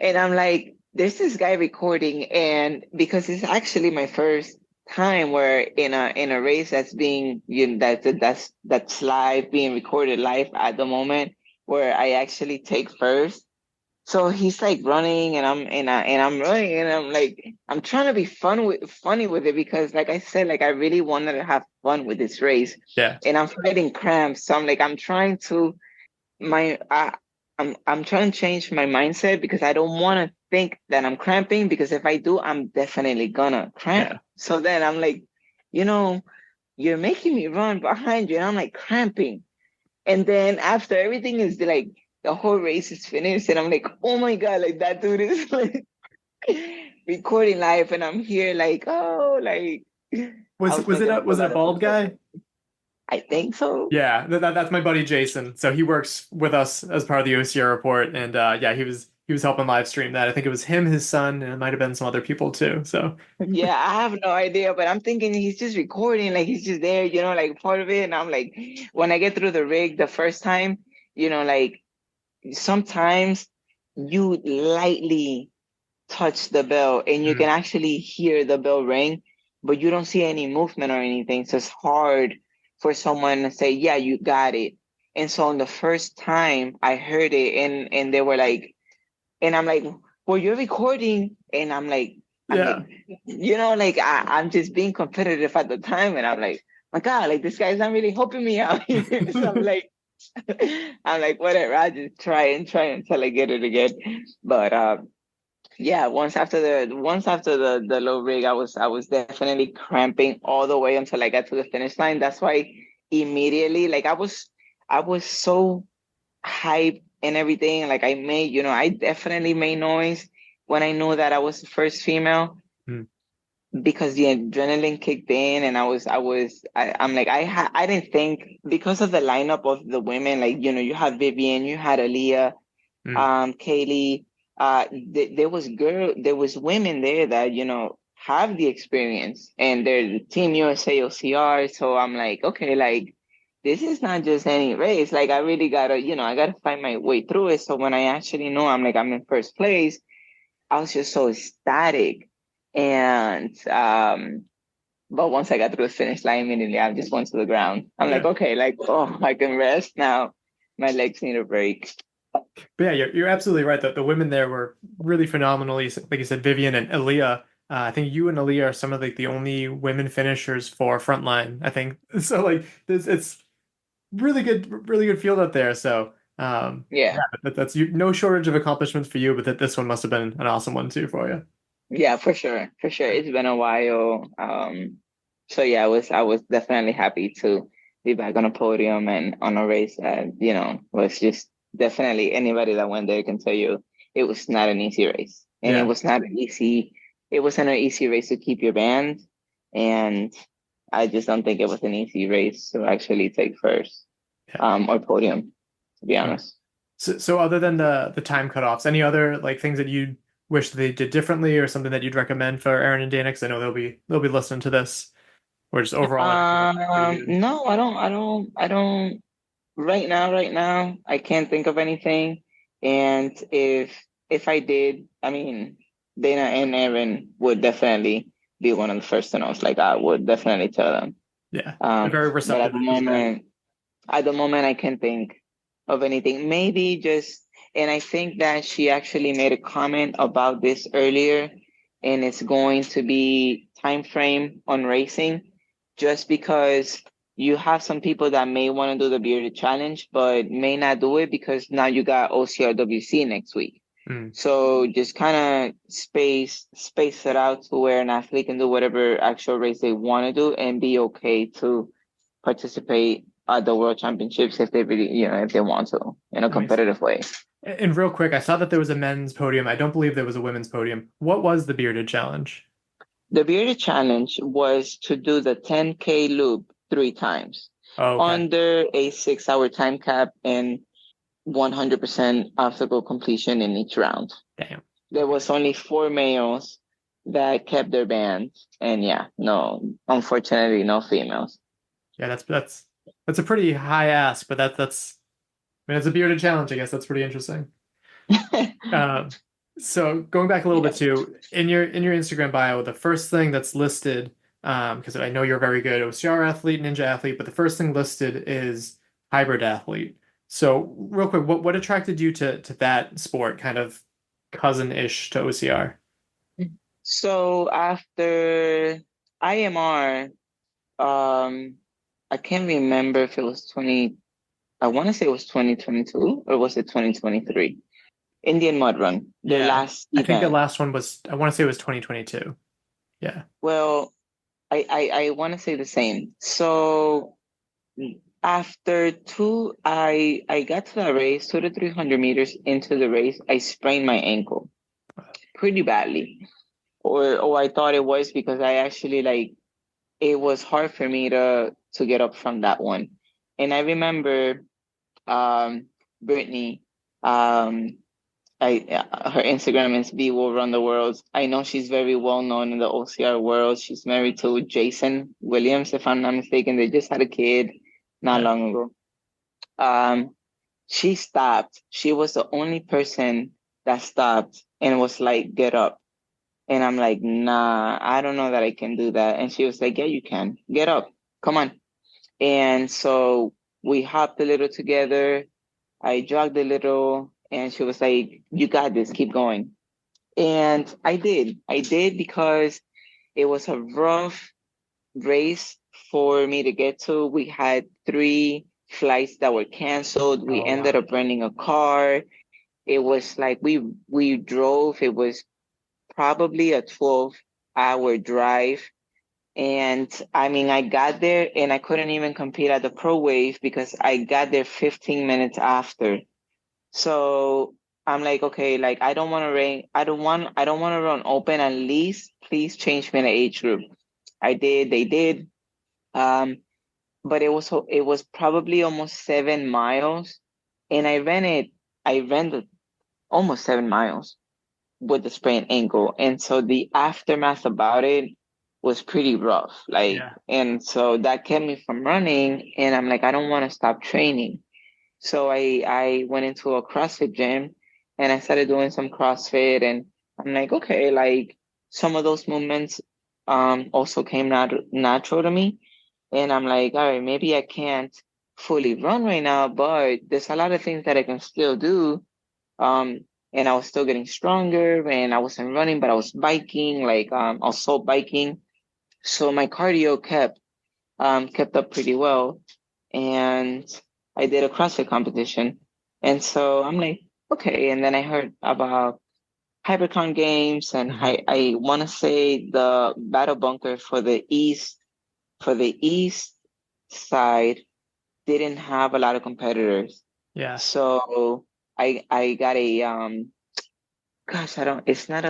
And I'm like, there's this guy recording, and because it's actually my first time where in a race that's being that's live, being recorded live at the moment, where I actually take first. So he's like running, and I'm running, and I'm like, I'm trying to be funny with it, because like I said, like I really wanted to have fun with this race. Yeah. And I'm fighting cramps, so I'm like, I'm trying to I'm trying to change my mindset, because I don't want to think that I'm cramping, because if I do, I'm definitely gonna cramp. Yeah. So then I'm like, you're making me run behind you, and I'm like cramping. And then after everything is like, the whole race is finished, and I'm like, oh my God, like that dude is like recording live, and I'm here like, oh, like. Was it a bald guy? I think so. Yeah, that's my buddy Jason. So he works with us as part of the OCR report, and yeah, he was helping live stream that. I think it was him, his son, and it might have been some other people too. So yeah, I have no idea, but I'm thinking he's just recording, like he's just there, like part of it. And I'm like, when I get through the rig the first time, like sometimes you lightly touch the bell and you can actually hear the bell ring, but you don't see any movement or anything. So it's hard for someone to say, yeah, you got it. And so on the first time I heard it, and they were like, and I'm like, well, you're recording. And I'm like, I'm just being competitive at the time. And I'm like, my God, like this guy's not really helping me out here. So I'm like, whatever, I just try until I get it again. But yeah, once after the low rig, I was definitely cramping all the way until I got to the finish line. That's why immediately, like I was so hyped and everything. Like I definitely made noise when I knew that I was the first female, because the adrenaline kicked in, and I'm like, I didn't think, because of the lineup of the women, like, you had Vivian, you had Aaliyah, Kaylee, there was women there that, have the experience, and they're the Team USA OCR. So I'm like, okay, like, this is not just any race. Like, I really gotta, I gotta find my way through it. So when I actually know I'm in first place, I was just so ecstatic. And but once I got through the finish line, immediately I just went to the ground. I'm like, okay, like, oh, I can rest now. My legs need a break. But yeah, you're absolutely right. The women there were really phenomenally, like you said, Vivian and Aaliyah. I think you and Aaliyah are some of the only women finishers for Frontline, I think. So like it's really good field out there. So Yeah. that's no shortage of accomplishments for you, but this one must have been an awesome one too for you. Yeah, for sure. For sure. It's been a while. So yeah, I was definitely happy to be back on a podium and on a race that, was just definitely anybody that went there can tell you it was not an easy race. And Yeah. it wasn't an easy race to keep your band. And I just don't think it was an easy race to actually take first, or podium, to be honest. So other than the time cutoffs, any other like things that you wish they did differently or something that you'd recommend for Aaron and Dana? Because I know they'll be listening to this. Or just overall. No, I don't. Right now, I can't think of anything. And if I did, I mean, Dana and Aaron would definitely be one of the first to know. Like I would definitely tell them. Yeah, they're very But receptive. at the moment, I can't think of anything. Maybe just, and I think that she actually made a comment about this earlier, and it's going to be time frame on racing, just because you have some people that may want to do the bearded challenge, but may not do it because now you got OCRWC next week. So just kind of space it out to where an athlete can do whatever actual race they want to do and be okay to participate at the World Championships if they really, if they want to in a competitive way. And real quick, I saw that there was a men's podium. I don't believe there was a women's podium. What was the bearded challenge? The bearded challenge was to do the 10K loop 3 times under a 6-hour time cap and 100% obstacle completion in each round. Damn. There was only 4 males that kept their bands, and unfortunately, no females. Yeah, that's a pretty high ask, but that's I mean, it's a bearded challenge. I guess that's pretty interesting. So going back a little bit too, in your Instagram bio, the first thing that's listed, because I know you're very good OCR athlete, ninja athlete, but the first thing listed is hybrid athlete. So real quick, what attracted you to that sport, kind of cousin-ish to OCR? So after IMR, I can't remember if it was I want to say it was 2022 or was it 2023? Indian Mud Run, the last event. I think the last one was, I want to say it was 2022. Yeah. Well, I want to say the same. So after I got to the race, 200 to 300 meters into the race, I sprained my ankle pretty badly. Or I thought it was, because I actually it was hard for me to get up from that one. And I remember Brittany, her Instagram is B Will Run the World. I know she's very well known in the OCR world. She's married to Jason Williams, if I'm not mistaken. They just had a kid not long ago. She stopped. She was the only person that stopped and was like, get up. And I'm like, nah, I don't know that I can do that. And she was like, yeah, you can. Get up. Come on. And so we hopped a little together. I jogged a little, and she was like, you got this, keep going. And I did because it was a rough race for me to get to. We had 3 flights that were canceled. We ended up renting a car. It was like we drove. It was probably a 12-hour drive. And I mean, I got there and I couldn't even compete at the pro wave because I got there 15 minutes after. So I'm like, okay, like I don't want to run open. At least please change me in the age group. I did, they did. But it was probably almost 7 miles. And I ran almost 7 miles with the sprained ankle. And so the aftermath about it was pretty rough. And so that kept me from running. And I'm like, I don't want to stop training. So I went into a CrossFit gym and I started doing some CrossFit. And I'm like, okay, like some of those movements also came natural to me. And I'm like, all right, maybe I can't fully run right now, but there's a lot of things that I can still do. And I was still getting stronger, and I wasn't running, but I was biking, like I was salt biking. So my cardio kept up pretty well. And I did a CrossFit competition. And so I'm like, okay. And then I heard about Hypercon games, and I want to say the battle bunker for the east side didn't have a lot of competitors. Yeah. So I got a gosh, I don't it's not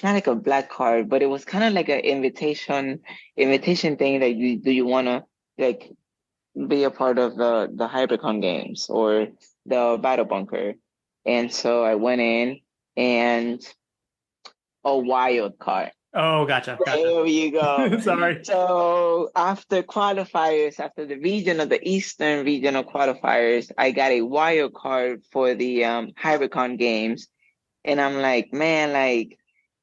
like a black card, but it was kind of like an invitation thing that you want to like be a part of the Hypercon games or the battle bunker. And so I went in, and a wild card. Oh, gotcha. There you go. Sorry. So after the Eastern regional qualifiers, I got a wild card for the Hypercon games. And I'm like, man, like,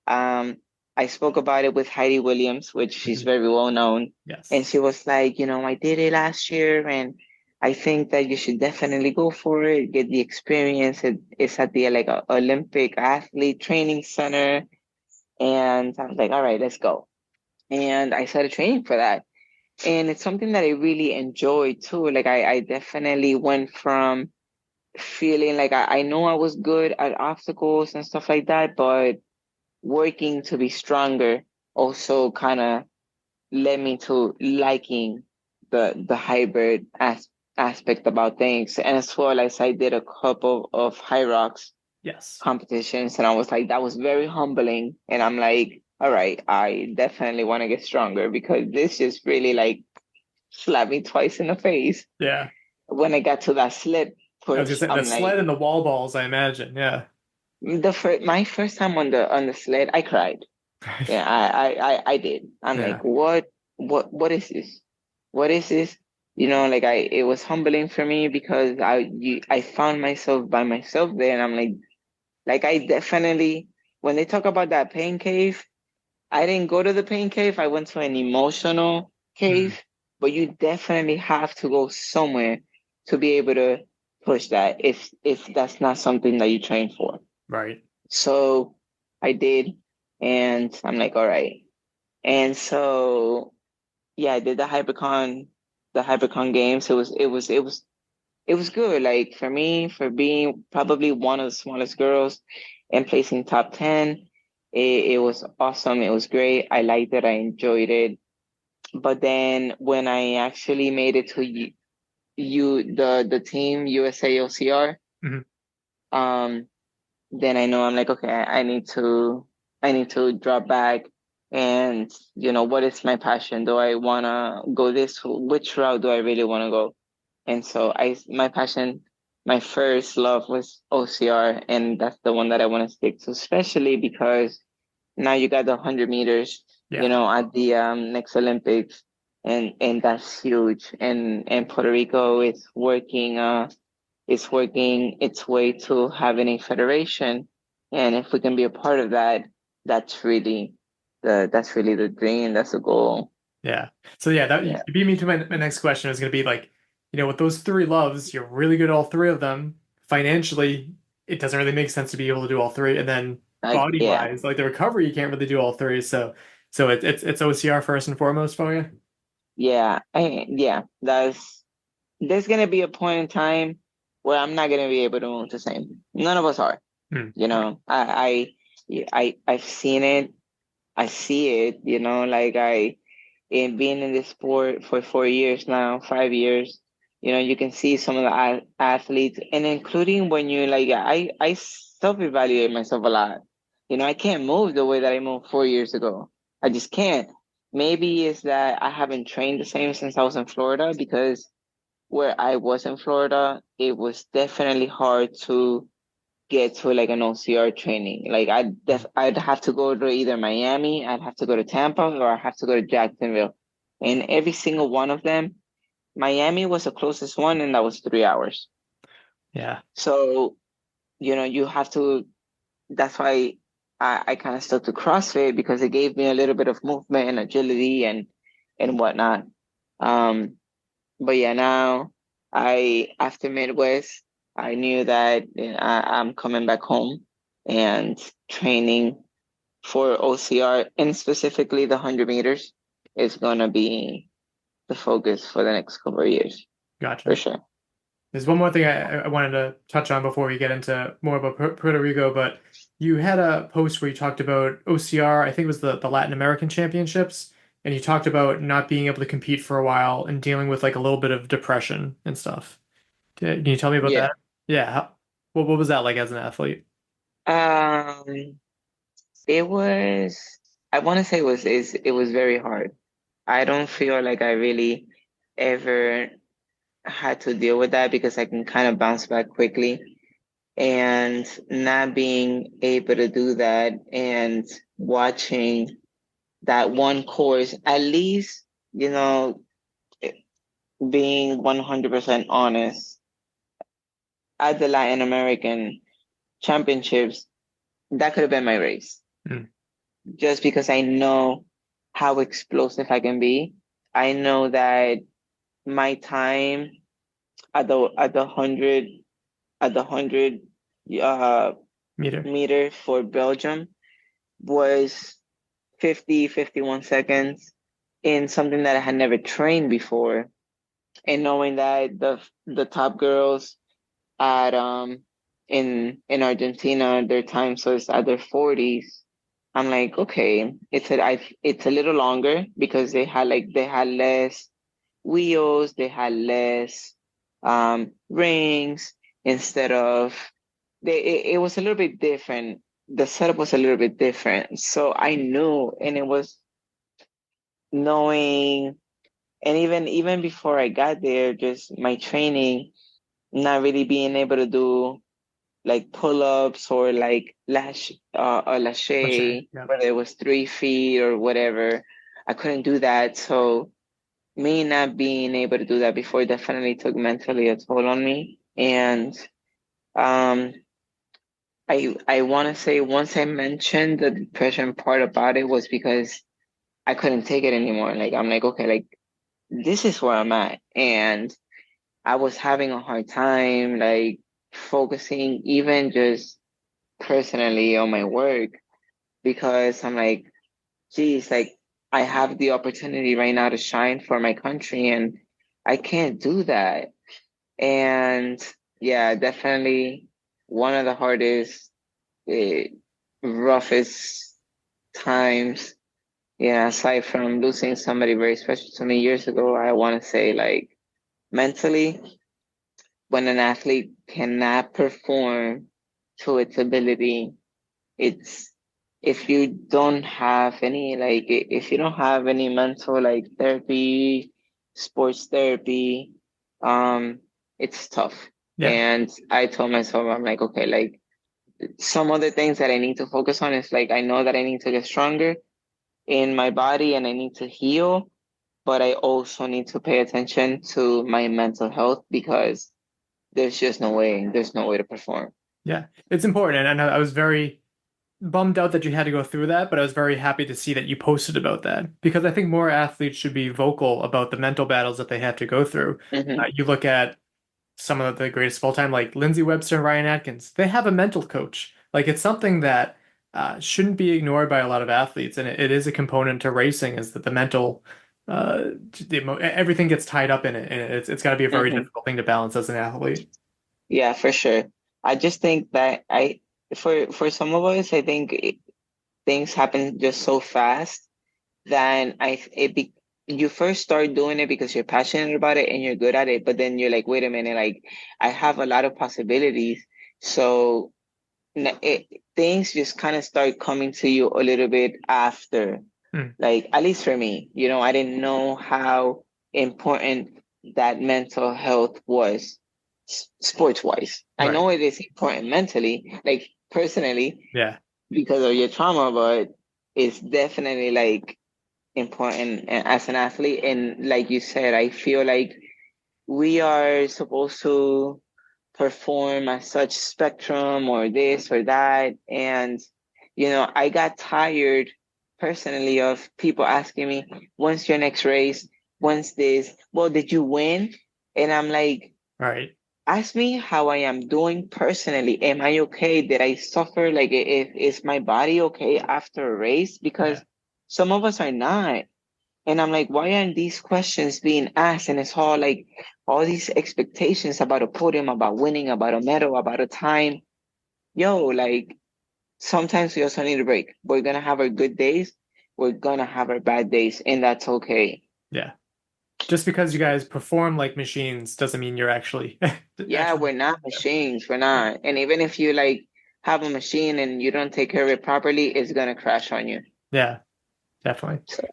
I spoke about it with Heidi Williams, which she's very well known. Yes. And she was like, I did it last year, and I think that you should definitely go for it, get the experience. It's at the like Olympic athlete training center. And I was like, all right, let's go. And I started training for that. And it's something that I really enjoy too. Like I definitely went from feeling like I know I was good at obstacles and stuff like that, but working to be stronger also kind of led me to liking the hybrid aspect about things. And as well as I did a couple of high rocks competitions, and I was like, that was very humbling. And I'm like, all right, I definitely want to get stronger, because this just really like slapped me twice in the face. Yeah. When I got to that sled push, I was gonna say, the sled and the wall balls, I imagine. Yeah. My first time on the sled, I cried. Yeah, I did. I'm like, what is this? What is this? It was humbling for me, because I found myself by myself there, and I'm like I definitely, when they talk about that pain cave, I didn't go to the pain cave. I went to an emotional cave, but you definitely have to go somewhere to be able to push that if that's not something that you train for. Right. So I did, and I'm like, all right. And so, yeah, I did the Hypercon games. It was good. Like for me, for being probably one of the smallest girls and placing top 10, it was awesome. It was great. I liked it. I enjoyed it. But then when I actually made it to the team USA OCR, then I know I'm like, okay, I need to drop back, and what is my passion? Do I want to go which route do I really want to go? And so my first love was OCR, and that's the one that I want to stick to, especially because now you got the 100 meters, at the next Olympics, and that's huge. And Puerto Rico is working its way to having a federation, and if we can be a part of that, that's really the dream. That's the goal. Yeah. So you beat me to my next question. Is going to be like, with those three loves, you're really good at all three of them. Financially, it doesn't really make sense to be able to do all three, and then body wise, like the recovery, you can't really do all three. So it's OCR first and foremost for you. Yeah, there's gonna be a point in time where I'm not gonna be able to move the same. None of us are. I've seen it. I see it. In being in this sport for 4 years now, 5 years. You can see some of the athletes, and including when you I self-evaluate myself a lot. I can't move the way that I moved 4 years ago. I just can't. Maybe it's that I haven't trained the same since I was in Florida, because where I was in Florida, it was definitely hard to get to like an OCR training. Like I'd have to go to either Miami, I'd have to go to Tampa, or I'd have to go to Jacksonville. And every single one of them, Miami was the closest one, and that was 3 hours. Yeah. So, you have to, that's why I kind of stuck to CrossFit because it gave me a little bit of movement and agility and whatnot. But yeah, now after Midwest, I knew that I'm coming back home and training for OCR, and specifically the 100 meters is gonna be the focus for the next couple of years, Gotcha. for sure. There's one more thing I wanted to touch on before we get into more about Puerto Rico, but you had a post where you talked about OCR, I think it was the Latin American Championships, and you talked about not being able to compete for a while and dealing with like a little bit of depression and stuff. Can you tell me about Yeah. that? Yeah. What was that like as an athlete? It was, I want to say it was very hard. I don't feel like I really ever had to deal with that because I can kind of bounce back quickly. And not being able to do that and watching that one course, at least, being 100% honest, at the Latin American Championships, that could have been my race. Just because I know how explosive I can be. I know that my time at the 100 meter for Belgium was 51 seconds in something that I had never trained before. And knowing that the top girls at in Argentina, their time so it's at their 40s, I'm like, okay, it's a little longer because they had less wheels, they had less rings instead of it was a little bit different. The setup was a little bit different. So I knew, and it was knowing, and even before I got there, just my training, not really being able to do like pull-ups or like a lache, Yeah. whether it was 3 feet or whatever. I couldn't do that. So me not being able to do that before definitely took mentally a toll on me. And I want to say once I mentioned the depression part about it was because I couldn't take it anymore. Like I'm like, okay, like this is where I'm at. And I was having a hard time like focusing even just personally on my work because I'm like, geez, like I have the opportunity right now to shine for my country and I can't do that. And yeah, definitely one of the hardest, roughest times. Yeah, aside from losing somebody very special to me years ago, I want to say like mentally, when an athlete cannot perform to its ability, it's if you don't have any mental like therapy, sports therapy, it's tough. Yeah. And I told myself, I'm like, okay, like some other things that I need to focus on is like I know that I need to get stronger in my body and I need to heal, but I also need to pay attention to my mental health because there's no way to perform. Yeah, it's important. And I was very bummed out that you had to go through that, but I was very happy to see that you posted about that because I think more athletes should be vocal about the mental battles that they have to go through. You look at some of the greatest of all time, like Lindsey Webster and Ryan Atkins, they have a mental coach. Like it's something that shouldn't be ignored by a lot of athletes, and it is a component to racing. Is that the mental, everything gets tied up in it, and it's got to be a very difficult thing to balance as an athlete. Yeah, for sure. I just think that for some of us, I think things happen just so fast that you first start doing it because you're passionate about it and you're good at it, but then you're like, wait a minute, like I have a lot of possibilities. So things just kind of start coming to you a little bit after. Like, at least for me, I didn't know how important that mental health was sports-wise. Right. I know it is important mentally, like personally, yeah, because of your trauma, but it's definitely like important as an athlete. And like you said, I feel like we are supposed to perform as such spectrum or this or that, and I got tired personally of people asking me, when's your next race? When's this? Well, did you win? And I'm like, Right. ask me how I am doing personally. Am I okay? Did I suffer? Like, is my body okay after a race? Because some of us are not. And I'm like, why aren't these questions being asked? And it's all like all these expectations about a podium, about winning, about a medal, about a time. Yo, like sometimes we also need a break. We're gonna have our good days. We're gonna have our bad days, and that's okay. Yeah. Just because you guys perform like machines doesn't mean you're actually Yeah, we're not machines. We're not. And even if you like have a machine and you don't take care of it properly, it's gonna crash on you. Yeah, definitely. So,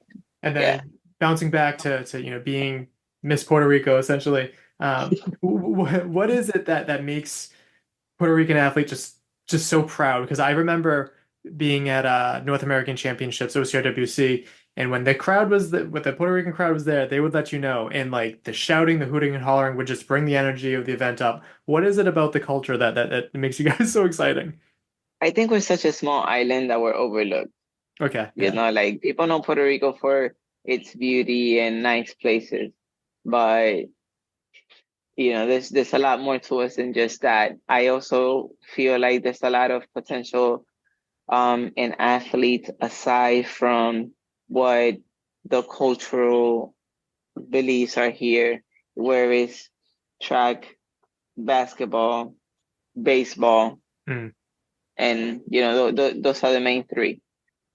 And then bouncing back to being Miss Puerto Rico, essentially, what is it that makes Puerto Rican athletes just so proud? Because I remember being at North American Championships, OCRWC, and when the crowd was when the Puerto Rican crowd was there, they would let you know, and like the shouting, the hooting and hollering would just bring the energy of the event up. What is it about the culture that makes you guys so exciting? I think we're such a small island that we're overlooked. Okay. Like people know Puerto Rico for its beauty and nice places, but there's a lot more to us than just that. I also feel like there's a lot of potential in athletes aside from what the cultural beliefs are here, where it's track, basketball, baseball, and those are the main three.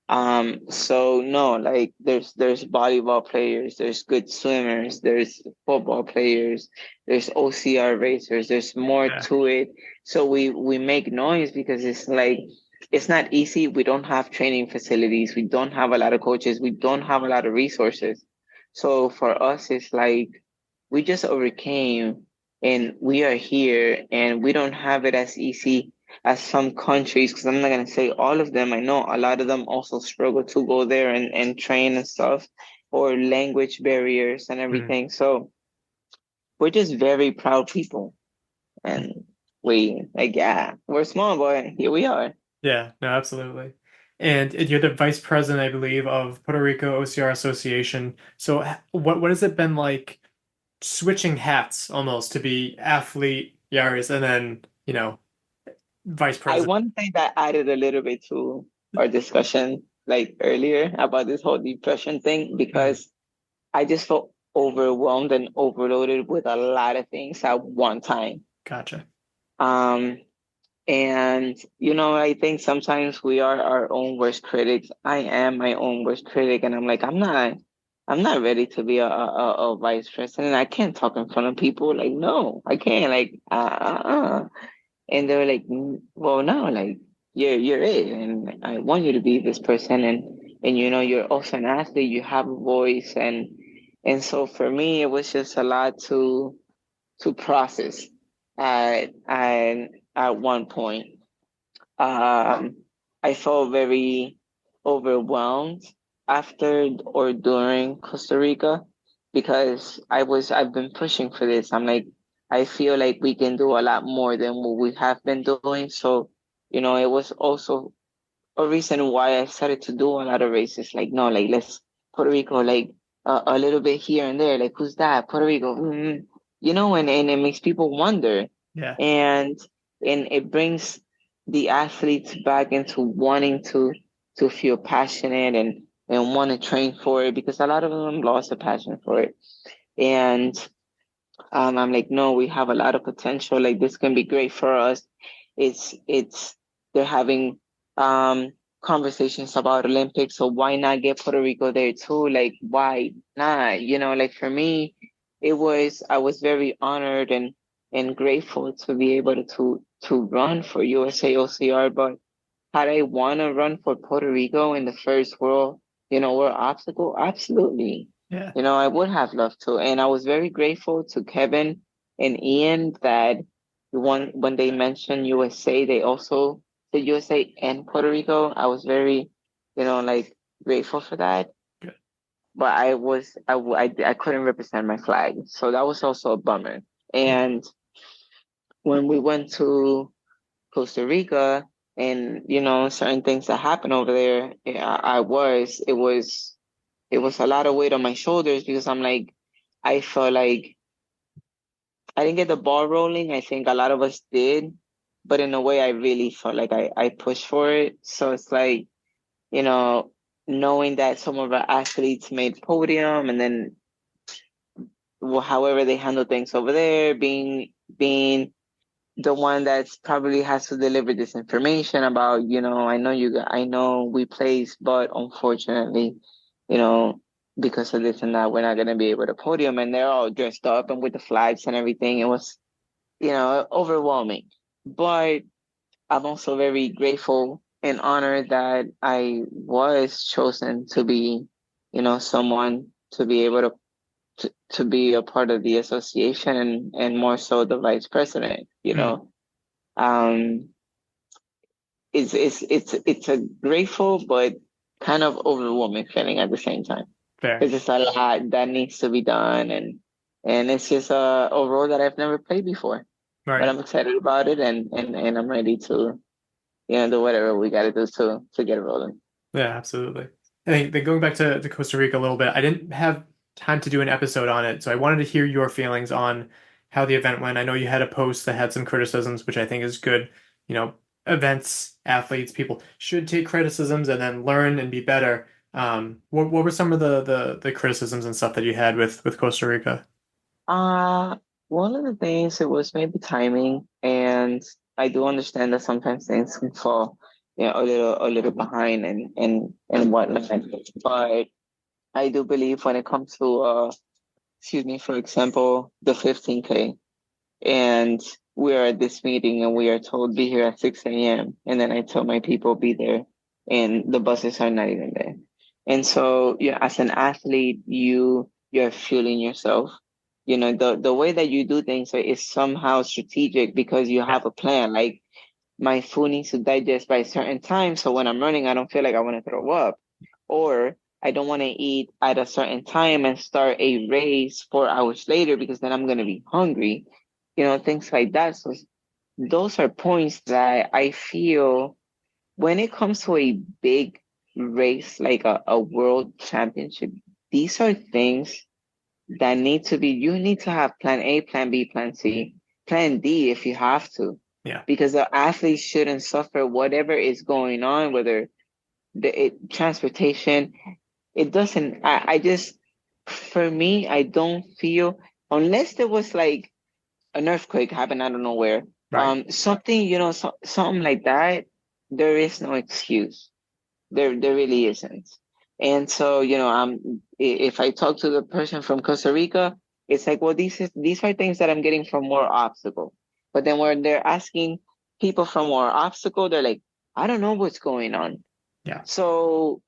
So no, like there's volleyball players, there's good swimmers, there's football players, there's OCR racers, there's more to it. So we make noise because it's like it's not easy. We don't have training facilities, we don't have a lot of coaches, we don't have a lot of resources. So for us it's like we just overcame and we are here, and we don't have it as easy as some countries, because I'm not going to say all of them. I know a lot of them also struggle to go there and train and stuff, or language barriers and everything. So we're just very proud people. And we're small, but here we are. Yeah, no, absolutely. And you're the vice president, I believe, of Puerto Rico OCR Association. So what has it been like switching hats almost to be athlete Yaris and then, vice president? I want to say that added a little bit to our discussion like earlier about this whole depression thing, because I just felt overwhelmed and overloaded with a lot of things at one time. Gotcha. And I think sometimes we are our own worst critics. I am my own worst critic, and I'm like, I'm not ready to be a vice president. I can't talk in front of people. Like, no, I can't. Like, And they were like, well, no, like you're it, and I want you to be this person, and you're also an athlete. You have a voice, and so for me, it was just a lot to process. At one point, I felt very overwhelmed after or during Costa Rica, because I've been pushing for this. I'm like, I feel like we can do a lot more than what we have been doing. So, it was also a reason why I started to do a lot of races. Like, no, like let's Puerto Rico, like a little bit here and there. Like, who's that? Puerto Rico, and it makes people wonder. Yeah. And it brings the athletes back into wanting to feel passionate and want to train for it, because a lot of them lost the passion for it. And I'm like, no, we have a lot of potential. Like, this can be great for us. They're having conversations about Olympics, so why not get Puerto Rico there too? Like, why not? Like for me, I was very honored and grateful to be able to run for USA OCR. But had I want to run for Puerto Rico in the first world obstacle, absolutely. Yeah. I would have loved to. And I was very grateful to Kevin and Ian that when they mentioned USA, they also said USA and Puerto Rico. I was very, grateful for that. Good. But I couldn't represent my flag. So that was also a bummer. And when we went to Costa Rica, and certain things that happen over there, it was a lot of weight on my shoulders because I'm like, I felt like I didn't get the ball rolling. I think a lot of us did, but in a way, I really felt like I pushed for it. So it's like, you know, knowing that some of our athletes made podium, and then however they handle things over there, being the one that's probably has to deliver this information about, I know we placed, but unfortunately, you know, because of this and that, we're not going to be able to podium. And they're all dressed up and with the flags and everything. It was, overwhelming. But I'm also very grateful and honored that I was chosen to be, someone to be able to be a part of the association, and more so the vice president. Um, it's a grateful but kind of overwhelming feeling at the same time. Fair. Because it's a lot that needs to be done, and it's just a role that I've never played before. Right. But I'm excited about it, and I'm ready to, do whatever we got to do to get it rolling. Yeah, absolutely. I think that going back to Costa Rica a little bit, I didn't have time to do an episode on it, so I wanted to hear your feelings on how the event went. I know you had a post that had some criticisms, which I think is good. Events, athletes, people should take criticisms and then learn and be better. What were some of the criticisms and stuff that you had with Costa Rica? One of the things, it was maybe timing, and I do understand that sometimes things can fall, a little behind and whatnot. But I do believe when it comes to for example, the 15K, and we are at this meeting and we are told be here at 6 a.m. And then I tell my people be there, and the buses are not even there. And so, as an athlete, you're fueling yourself. The way that you do things is somehow strategic because you have a plan. Like, my food needs to digest by a certain time, so when I'm running, I don't feel like I want to throw up, or I don't want to eat at a certain time and start a race 4 hours later because then I'm going to be hungry. Things like that. So those are points that I feel when it comes to a big race like a world championship, these are things that you need to have plan A, plan B, plan C, plan D if you have to. Yeah. Because the athletes shouldn't suffer whatever is going on, whether transportation. It doesn't, for me, I don't feel, unless there was like an earthquake happen out of nowhere, right. Something, something like that, there is no excuse. There really isn't. And so, if I talk to the person from Costa Rica, it's like, well, these are things that I'm getting from more obstacle. But then when they're asking people from more obstacle, they're like, I don't know what's going on. Yeah. So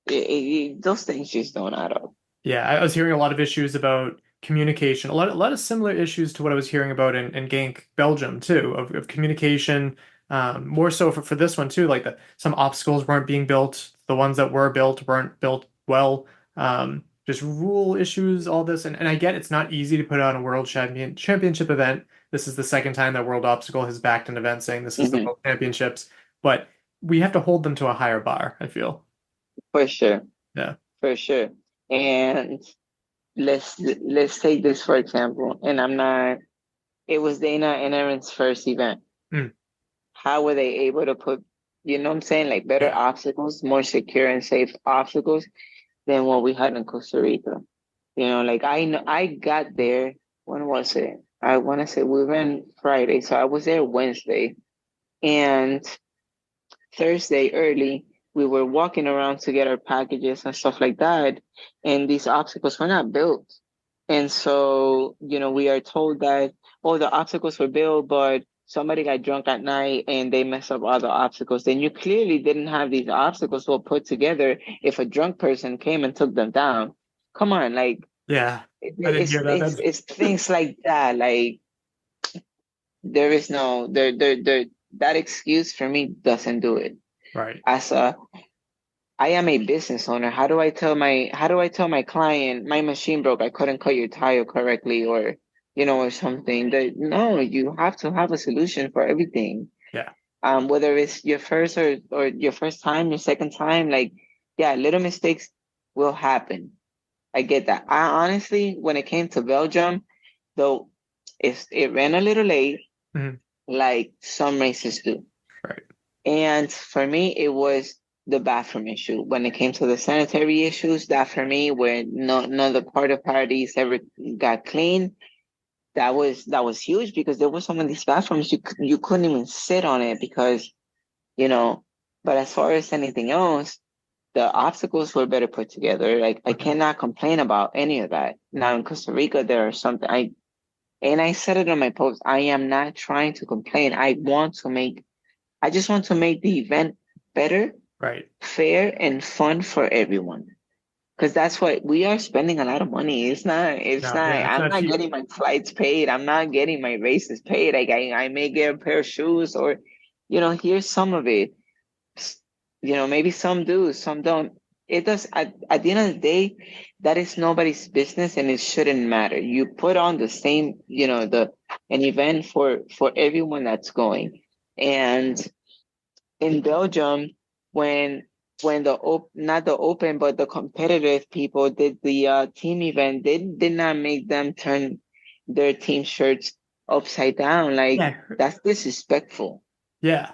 those things just don't add up. Yeah, I was hearing a lot of issues about communication, a lot of similar issues to what I was hearing about in Genk, Belgium too, of communication. More so for this one too, like some obstacles weren't being built, the ones that were built weren't built well. Just rule issues, all this, and I get it's not easy to put on a world championship event. This is the second time that World Obstacle has backed an event saying this is the World Championships, but we have to hold them to a higher bar, I feel. For sure. Yeah. For sure. And let's take this for example. And it was Dana and Aaron's first event. How were they able to put, what I'm saying, like better obstacles, more secure and safe obstacles than what we had in Costa Rica? Like I got there, when was it? I want to say we ran Friday, so I was there Wednesday, and Thursday early, we were walking around to get our packages and stuff like that, and these obstacles were not built. And so, we are told that, the obstacles were built, but somebody got drunk at night and they messed up all the obstacles. Then you clearly didn't have these obstacles well put together if a drunk person came and took them down. Come on, like, yeah, I didn't hear that. It's things like that. Like, there is no, that excuse for me doesn't do it. Right. I am a business owner. How do I tell my client my machine broke, I couldn't cut your tire correctly, or or something? No, you have to have a solution for everything. Yeah. whether it's your first or your first time, your second time, like, yeah, little mistakes will happen. I get that. I honestly, when it came to Belgium, though, it ran a little late, like some races do. Right. And for me, it was the bathroom issue. When it came to the sanitary issues, that for me, where none of the quarter parties ever got clean, that was huge, because there were some of these bathrooms you couldn't even sit on it because, but as far as anything else, the obstacles were better put together. Like, I cannot complain about any of that. Now in Costa Rica, there are something I said it on my post. I am not trying to complain. I just want to make the event better, right, fair, and fun for everyone. Because that's what we are spending a lot of money. I'm not getting my flights paid. I'm not getting my races paid. Like, I may get a pair of shoes, or, here's some of it. Maybe some do, some don't. It does. At the end of the day, that is nobody's business, and it shouldn't matter. You put on the same, an event for everyone that's going. And in Belgium, when not the open, but the competitive people did the team event, they did not make them turn their team shirts upside down. Like, that's disrespectful. Yeah.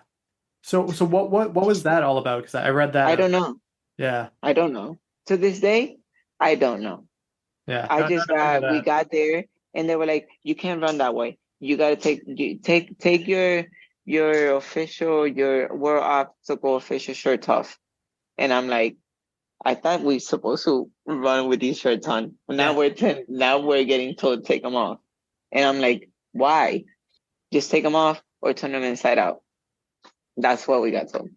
So what was that all about? Because I read that. I don't know. Yeah. I don't know. To this day, I don't know. Yeah. We got there and they were like, you can't run that way. You got to take your official, your world obstacle official shirt off. And I'm like, I thought we supposed to run with these shirts on. Now we're getting told to take them off. And I'm like, why? Just take them off or turn them inside out. That's what we got told.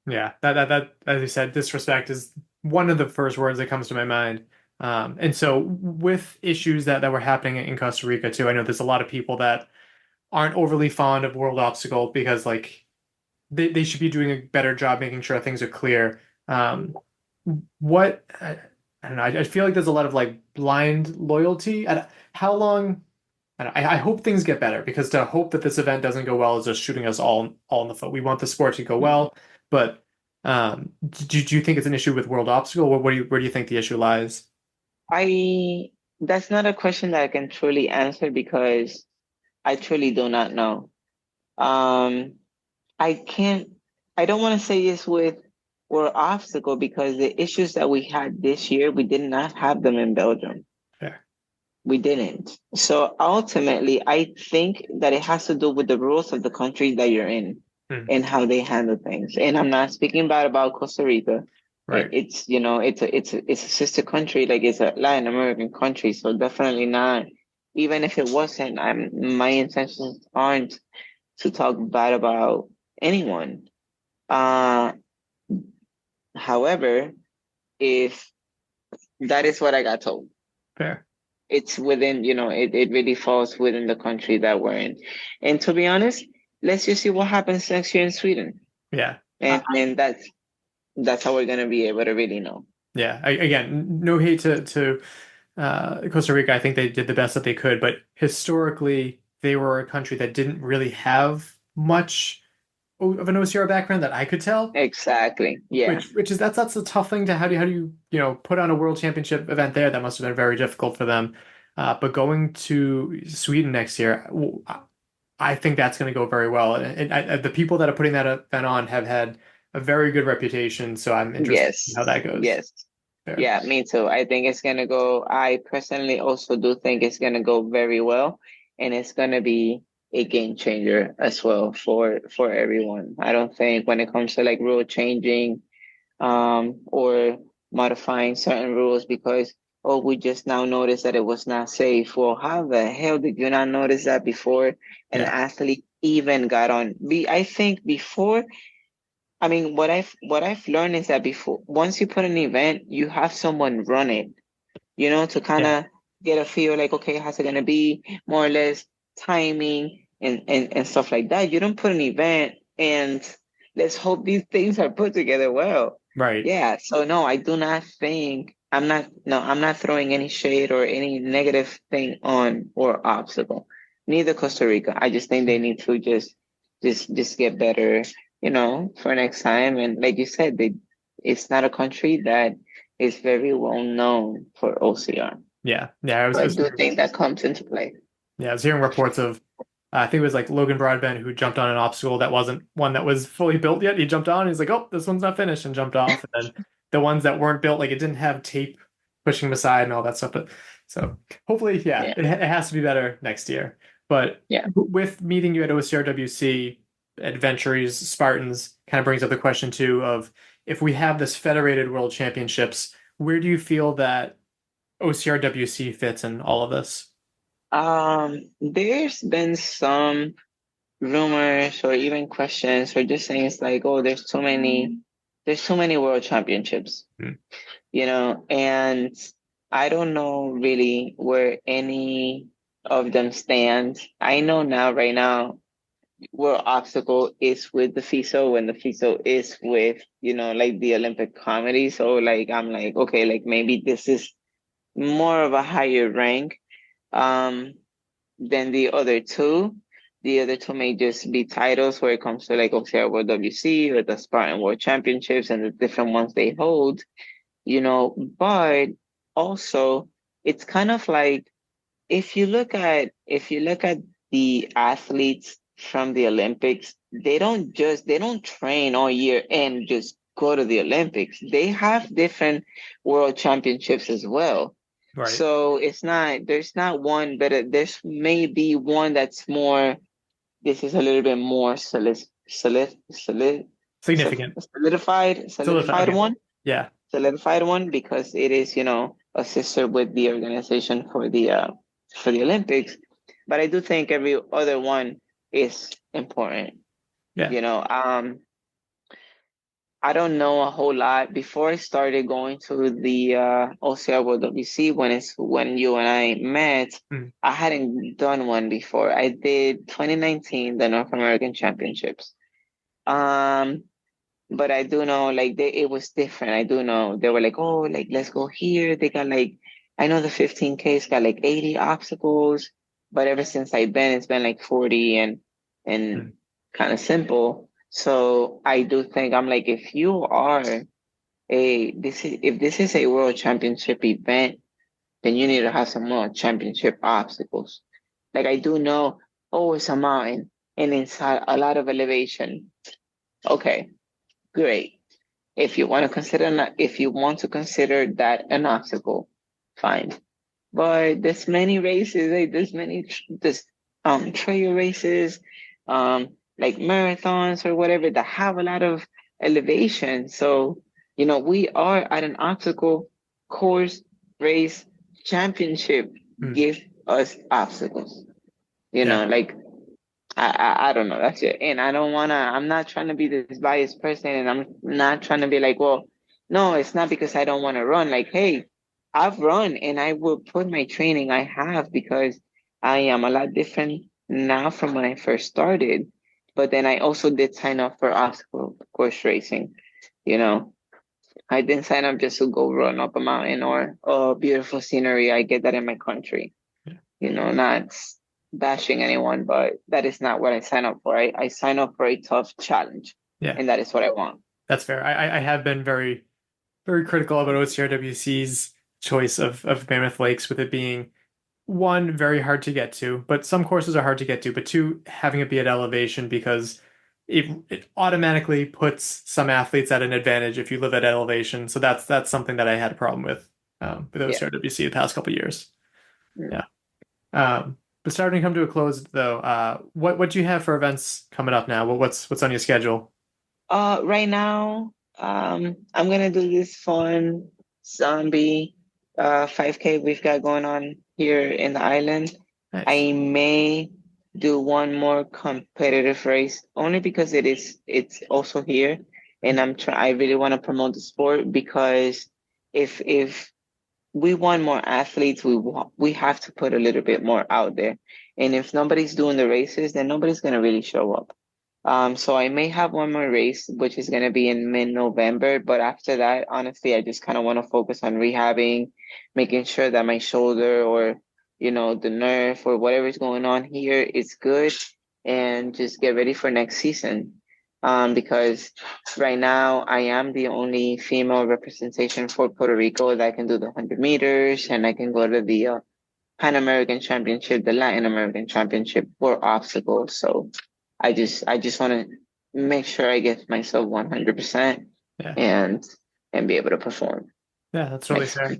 Yeah, that as you said, disrespect is one of the first words that comes to my mind. And so with issues that were happening in Costa Rica too, I know there's a lot of people that aren't overly fond of World Obstacle because like they should be doing a better job making sure things are clear. I don't know. I feel like there's a lot of like blind loyalty. How long? I hope things get better, because to hope that this event doesn't go well is just shooting us all in the foot. We want the sport to go well, but do you think it's an issue with World Obstacle? Where do you think the issue lies? That's not a question that I can truly answer, because I truly do not know. I don't want to say it's with World Obstacle, because the issues that we had this year, we did not have them in Belgium. Fair. We didn't. So ultimately, I think that it has to do with the rules of the country that you're in and how they handle things. And I'm not speaking bad about Costa Rica. Right. It's a sister country, like it's a Latin American country. So definitely not. Even if it wasn't, my intentions aren't to talk bad about anyone. However, if that is what I got told. Fair. It's within, it really falls within the country that we're in. And to be honest, let's just see what happens next year in Sweden. Yeah. And that's how we're going to be able to really know. Yeah. Again, no hate to Costa Rica. I think they did the best that they could, but historically they were a country that didn't really have much of an OCR background that I could tell. Exactly. Yeah. Which is that's a tough thing to how do you put on a world championship event there? That must have been very difficult for them. But going to Sweden next year, I think that's going to go very well. And the people that are putting that event on have had a very good reputation. So I'm interested in how that goes. Yes. Fair. Yeah, me too. I think it's going to go. I personally also do think it's going to go very well, and it's going to be a game changer as well for everyone. I don't think when it comes to like rule changing or modifying certain rules because we just now noticed that it was not safe. Well, how the hell did you not notice that before an athlete even got on? I think before, I mean, what I've learned is that before, once you put an event, you have someone run it, to kind of get a feel like, okay, how's it going to be, more or less timing and stuff like that. You don't put an event and let's hope these things are put together well. Right. Yeah. So no, I do not think I'm not throwing any shade or any negative thing on or obstacle. Neither Costa Rica. I just think they need to just just get better, for next time. And like you said, it's not a country that is very well known for OCR. Yeah, yeah. So I do think that comes into play. Yeah, I was hearing reports of, I think it was like Logan Broadbent who jumped on an obstacle that wasn't one that was fully built yet. He jumped on, he's like, oh, this one's not finished, and jumped off. And then the ones that weren't built, like it didn't have tape pushing him aside and all that stuff. But so hopefully, yeah. It has to be better next year. But with meeting you at OCRWC, Adventures, Spartans, kind of brings up the question too of if we have this federated world championships, where do you feel that OCRWC fits in all of this? There's been some rumors or even questions or just saying it's like, oh, there's too many world championships, and I don't know really where any of them stand. I know right now, World Obstacle is with the FISO and the FISO is with, like the Olympic Committee. So like, I'm like, okay, like maybe this is more of a higher rank than the other two. The other two may just be titles where it comes to like OCR World WC or the Spartan World Championships and the different ones they hold, but also it's kind of like if you look at the athletes from the Olympics, they don't train all year and just go to the Olympics. They have different world championships as well. Right. So there's not one better. There's maybe one that's more, this is a little bit more significant. Solidified one. Yeah. Solidified one because it is, a sister with the organization for the Olympics. But I do think every other one is important. Yeah. I don't know a whole lot. Before I started going to the OCR World WC, when you and I met, I hadn't done one before. I did 2019, the North American Championships. But I do know, like, it was different. I do know they were like, oh, like, let's go here. They got like, I know the 15K's got like 80 obstacles, but ever since I've been, it's been like 40 and kind of simple. So I do think I'm like, if this is a world championship event, then you need to have some more championship obstacles. Like I do know, oh, it's a mountain and it's a lot of elevation. Okay, great. If you want to consider that an obstacle, fine. But there's many races, there's many trail races, like marathons or whatever that have a lot of elevation. So, we are at an obstacle course race championship. Give us obstacles. Like I don't know. That's it. And I'm not trying to be this biased person, and I'm not trying to be like, well, no, it's not because I don't want to run. Like, hey, I've run and I will put my training I have because I am a lot different now from when I first started. But then I also did sign up for obstacle course racing. I didn't sign up just to go run up a mountain or beautiful scenery. I get that in my country. Not bashing anyone, but that is not what I sign up for. I sign up for a tough challenge. Yeah. And that is what I want. That's fair. I have been very, very critical about OCRWC's choice of Mammoth Lakes, with it being, one, very hard to get to, but some courses are hard to get to, but two, having it be at elevation because it automatically puts some athletes at an advantage if you live at elevation. So that's something that I had a problem with OCRWC the past couple of years. Yeah. But starting to come to a close though, what do you have for events coming up now? What's on your schedule? Right now, I'm gonna do this fun zombie 5K we've got going on here in the island. Nice. I may do one more competitive race only because it's also here, and I really want to promote the sport, because if we want more athletes, we have to put a little bit more out there, and if nobody's doing the races, then nobody's gonna really show up. So I may have one more race, which is going to be in mid-November. But after that, honestly, I just kind of want to focus on rehabbing, making sure that my shoulder or, the nerve or whatever's going on here is good. and just get ready for next season. Because right now I am the only female representation for Puerto Rico that can do the 100 meters, and I can go to the Pan American Championship, the Latin American Championship for obstacles. So I just want to make sure I give myself 100% and be able to perform. Yeah, that's totally fair.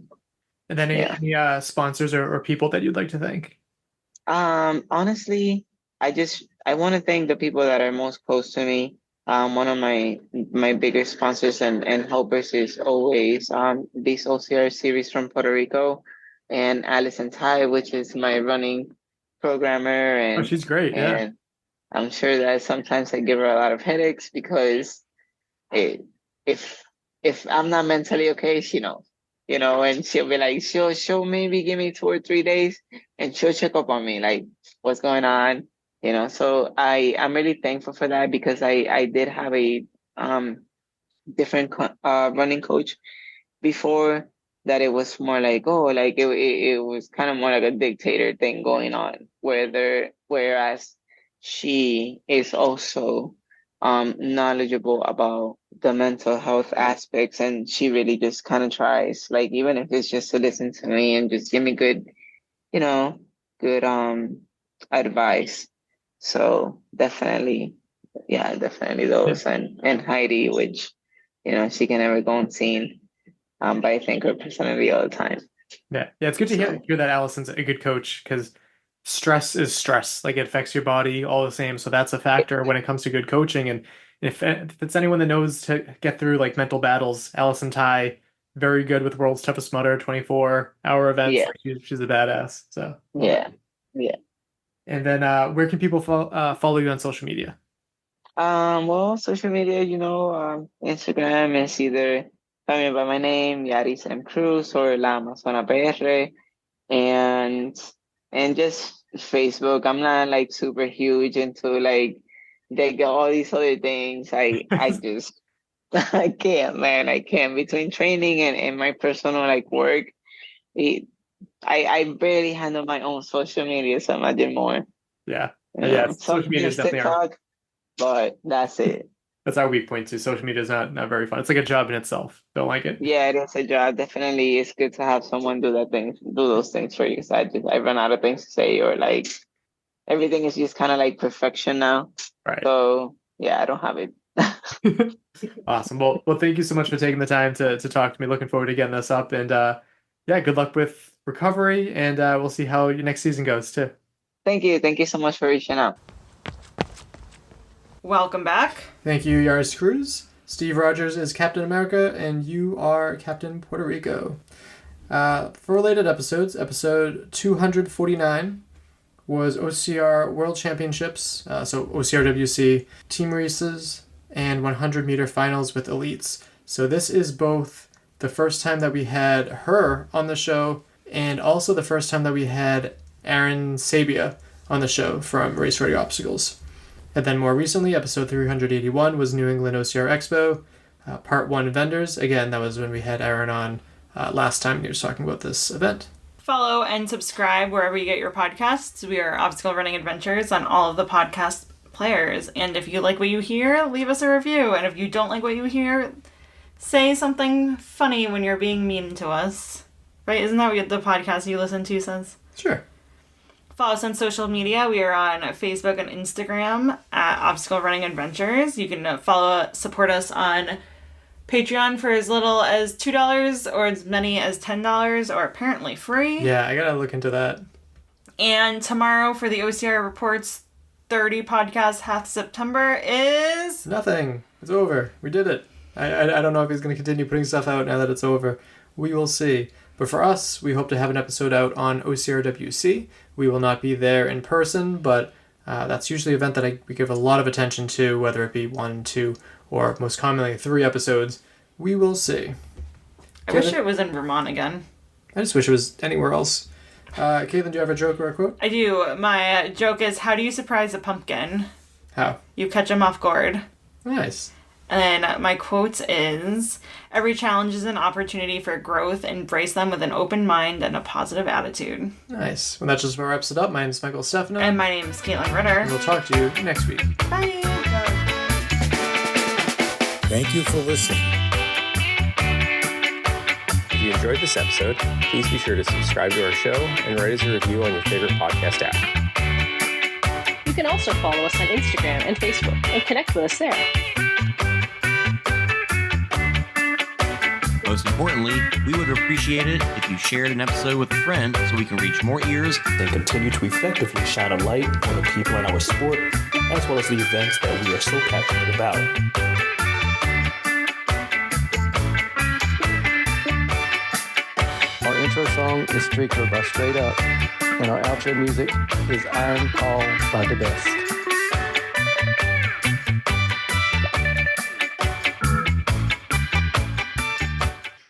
And then any sponsors or people that you'd like to thank? Honestly, I want to thank the people that are most close to me. One of my biggest sponsors and helpers is always this OCR series from Puerto Rico, and Allison Tai, which is my running programmer. And she's great. And I'm sure that sometimes I give her a lot of headaches because if I'm not mentally okay, she knows. And she'll be like, she'll maybe give me 2 or 3 days, and she'll check up on me, like, what's going on, So I'm really thankful for that, because I did have a different running coach before that. It was more like, it was kind of more like a dictator thing going on, whereas she is also knowledgeable about the mental health aspects, and she really just kind of tries, like, even if it's just to listen to me and just give me good advice. So definitely those. And Heidi, which she can never go unseen, but I thank her personally all the time. Yeah, it's good to hear that Allison's a good coach, because stress is stress. Like, it affects your body all the same. So that's a factor when it comes to good coaching. And if it's anyone that knows to get through like mental battles, Allison Tai, very good with World's Toughest Mudder, 24-hour events. Yeah. Like, she's a badass. So yeah. And then where can people follow you on social media? Well, social media, Instagram is either find me by my name, Yaris M. Cruz, or La Amazona PR, and just Facebook. I'm not like super huge into like all these other things. I just I can't, man. I can't. Between training and my personal like work, I barely handle my own social media, so I did more. Yeah. Social media is definitely TikTok, but that's it. That's our weak point too. Social media is not very fun. It's like a job in itself. Don't like it. Yeah, it is a job. Definitely, it's good to have someone do those things for you. So I run out of things to say, or like everything is just kind of like perfection now. Right. So yeah, I don't have it. Awesome. Well, thank you so much for taking the time to talk to me. Looking forward to getting this up, and good luck with recovery, and we'll see how your next season goes too. Thank you so much for reaching out. Welcome back. Thank you, Yaris Cruz. Steve Rogers is Captain America, and you are Captain Puerto Rico. For related episodes, episode 249 was OCR World Championships, so OCRWC team races and 100-meter finals with elites. So this is both the first time that we had her on the show, and also the first time that we had Aaron Sabia on the show from Race Ready Obstacles. And then more recently, episode 381 was New England OCR Expo, part 1 vendors. Again, that was when we had Aaron on last time he was talking about this event. Follow and subscribe wherever you get your podcasts. We are Obstacle Running Adventures on all of the podcast players. And if you like what you hear, leave us a review. And if you don't like what you hear, say something funny when you're being mean to us. Right? Isn't that what the podcast you listen to says? Sure. Follow us on social media. We are on Facebook and Instagram at Obstacle Running Adventures. You can support us on Patreon for as little as $2 or as many as $10, or apparently free. Yeah, I gotta look into that. And tomorrow for the OCR Reports 30 podcast half September is... nothing. It's over. We did it. I don't know if he's going to continue putting stuff out now that it's over. We will see. But for us, we hope to have an episode out on OCRWC. We will not be there in person, but that's usually an event that we give a lot of attention to, whether it be 1, 2, or most commonly 3 episodes. We will see. I wish it was in Vermont again. I just wish it was anywhere else. Caitlin, do you have a joke or a quote? I do. My joke is, how do you surprise a pumpkin? How? You catch him off guard. Nice. And my quote is, every challenge is an opportunity for growth. Embrace them with an open mind and a positive attitude. Nice. Well, that just about wraps it up. My name is Michael Stefano. And my name is Caitlin Ritter. And we'll talk to you next week. Bye. Thank you for listening. If you enjoyed this episode, please be sure to subscribe to our show and write us a review on your favorite podcast app. You can also follow us on Instagram and Facebook and connect with us there. Most importantly, we would appreciate it if you shared an episode with a friend so we can reach more ears. Then continue to effectively shine a light on the people in our sport, as well as the events that we are so passionate about. Our intro song is Streaker by Straight Up, and our outro music is Iron Call by The Best.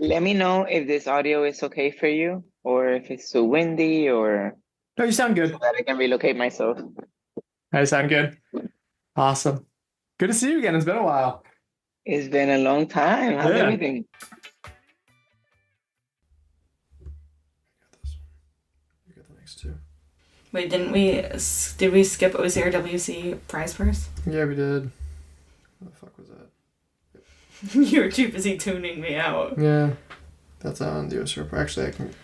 Let me know if this audio is okay for you, or if it's too windy, or No, you sound good. so that I can relocate myself. I sound good. Awesome. Good to see you again. It's been a while. It's been a long time. How's Yeah. everything? You got the next two. Wait, did we skip OCR WC prize purse? Yeah, we did. What the fuck was that? You were too busy tuning me out. Yeah. That's on the OCR. Actually, I can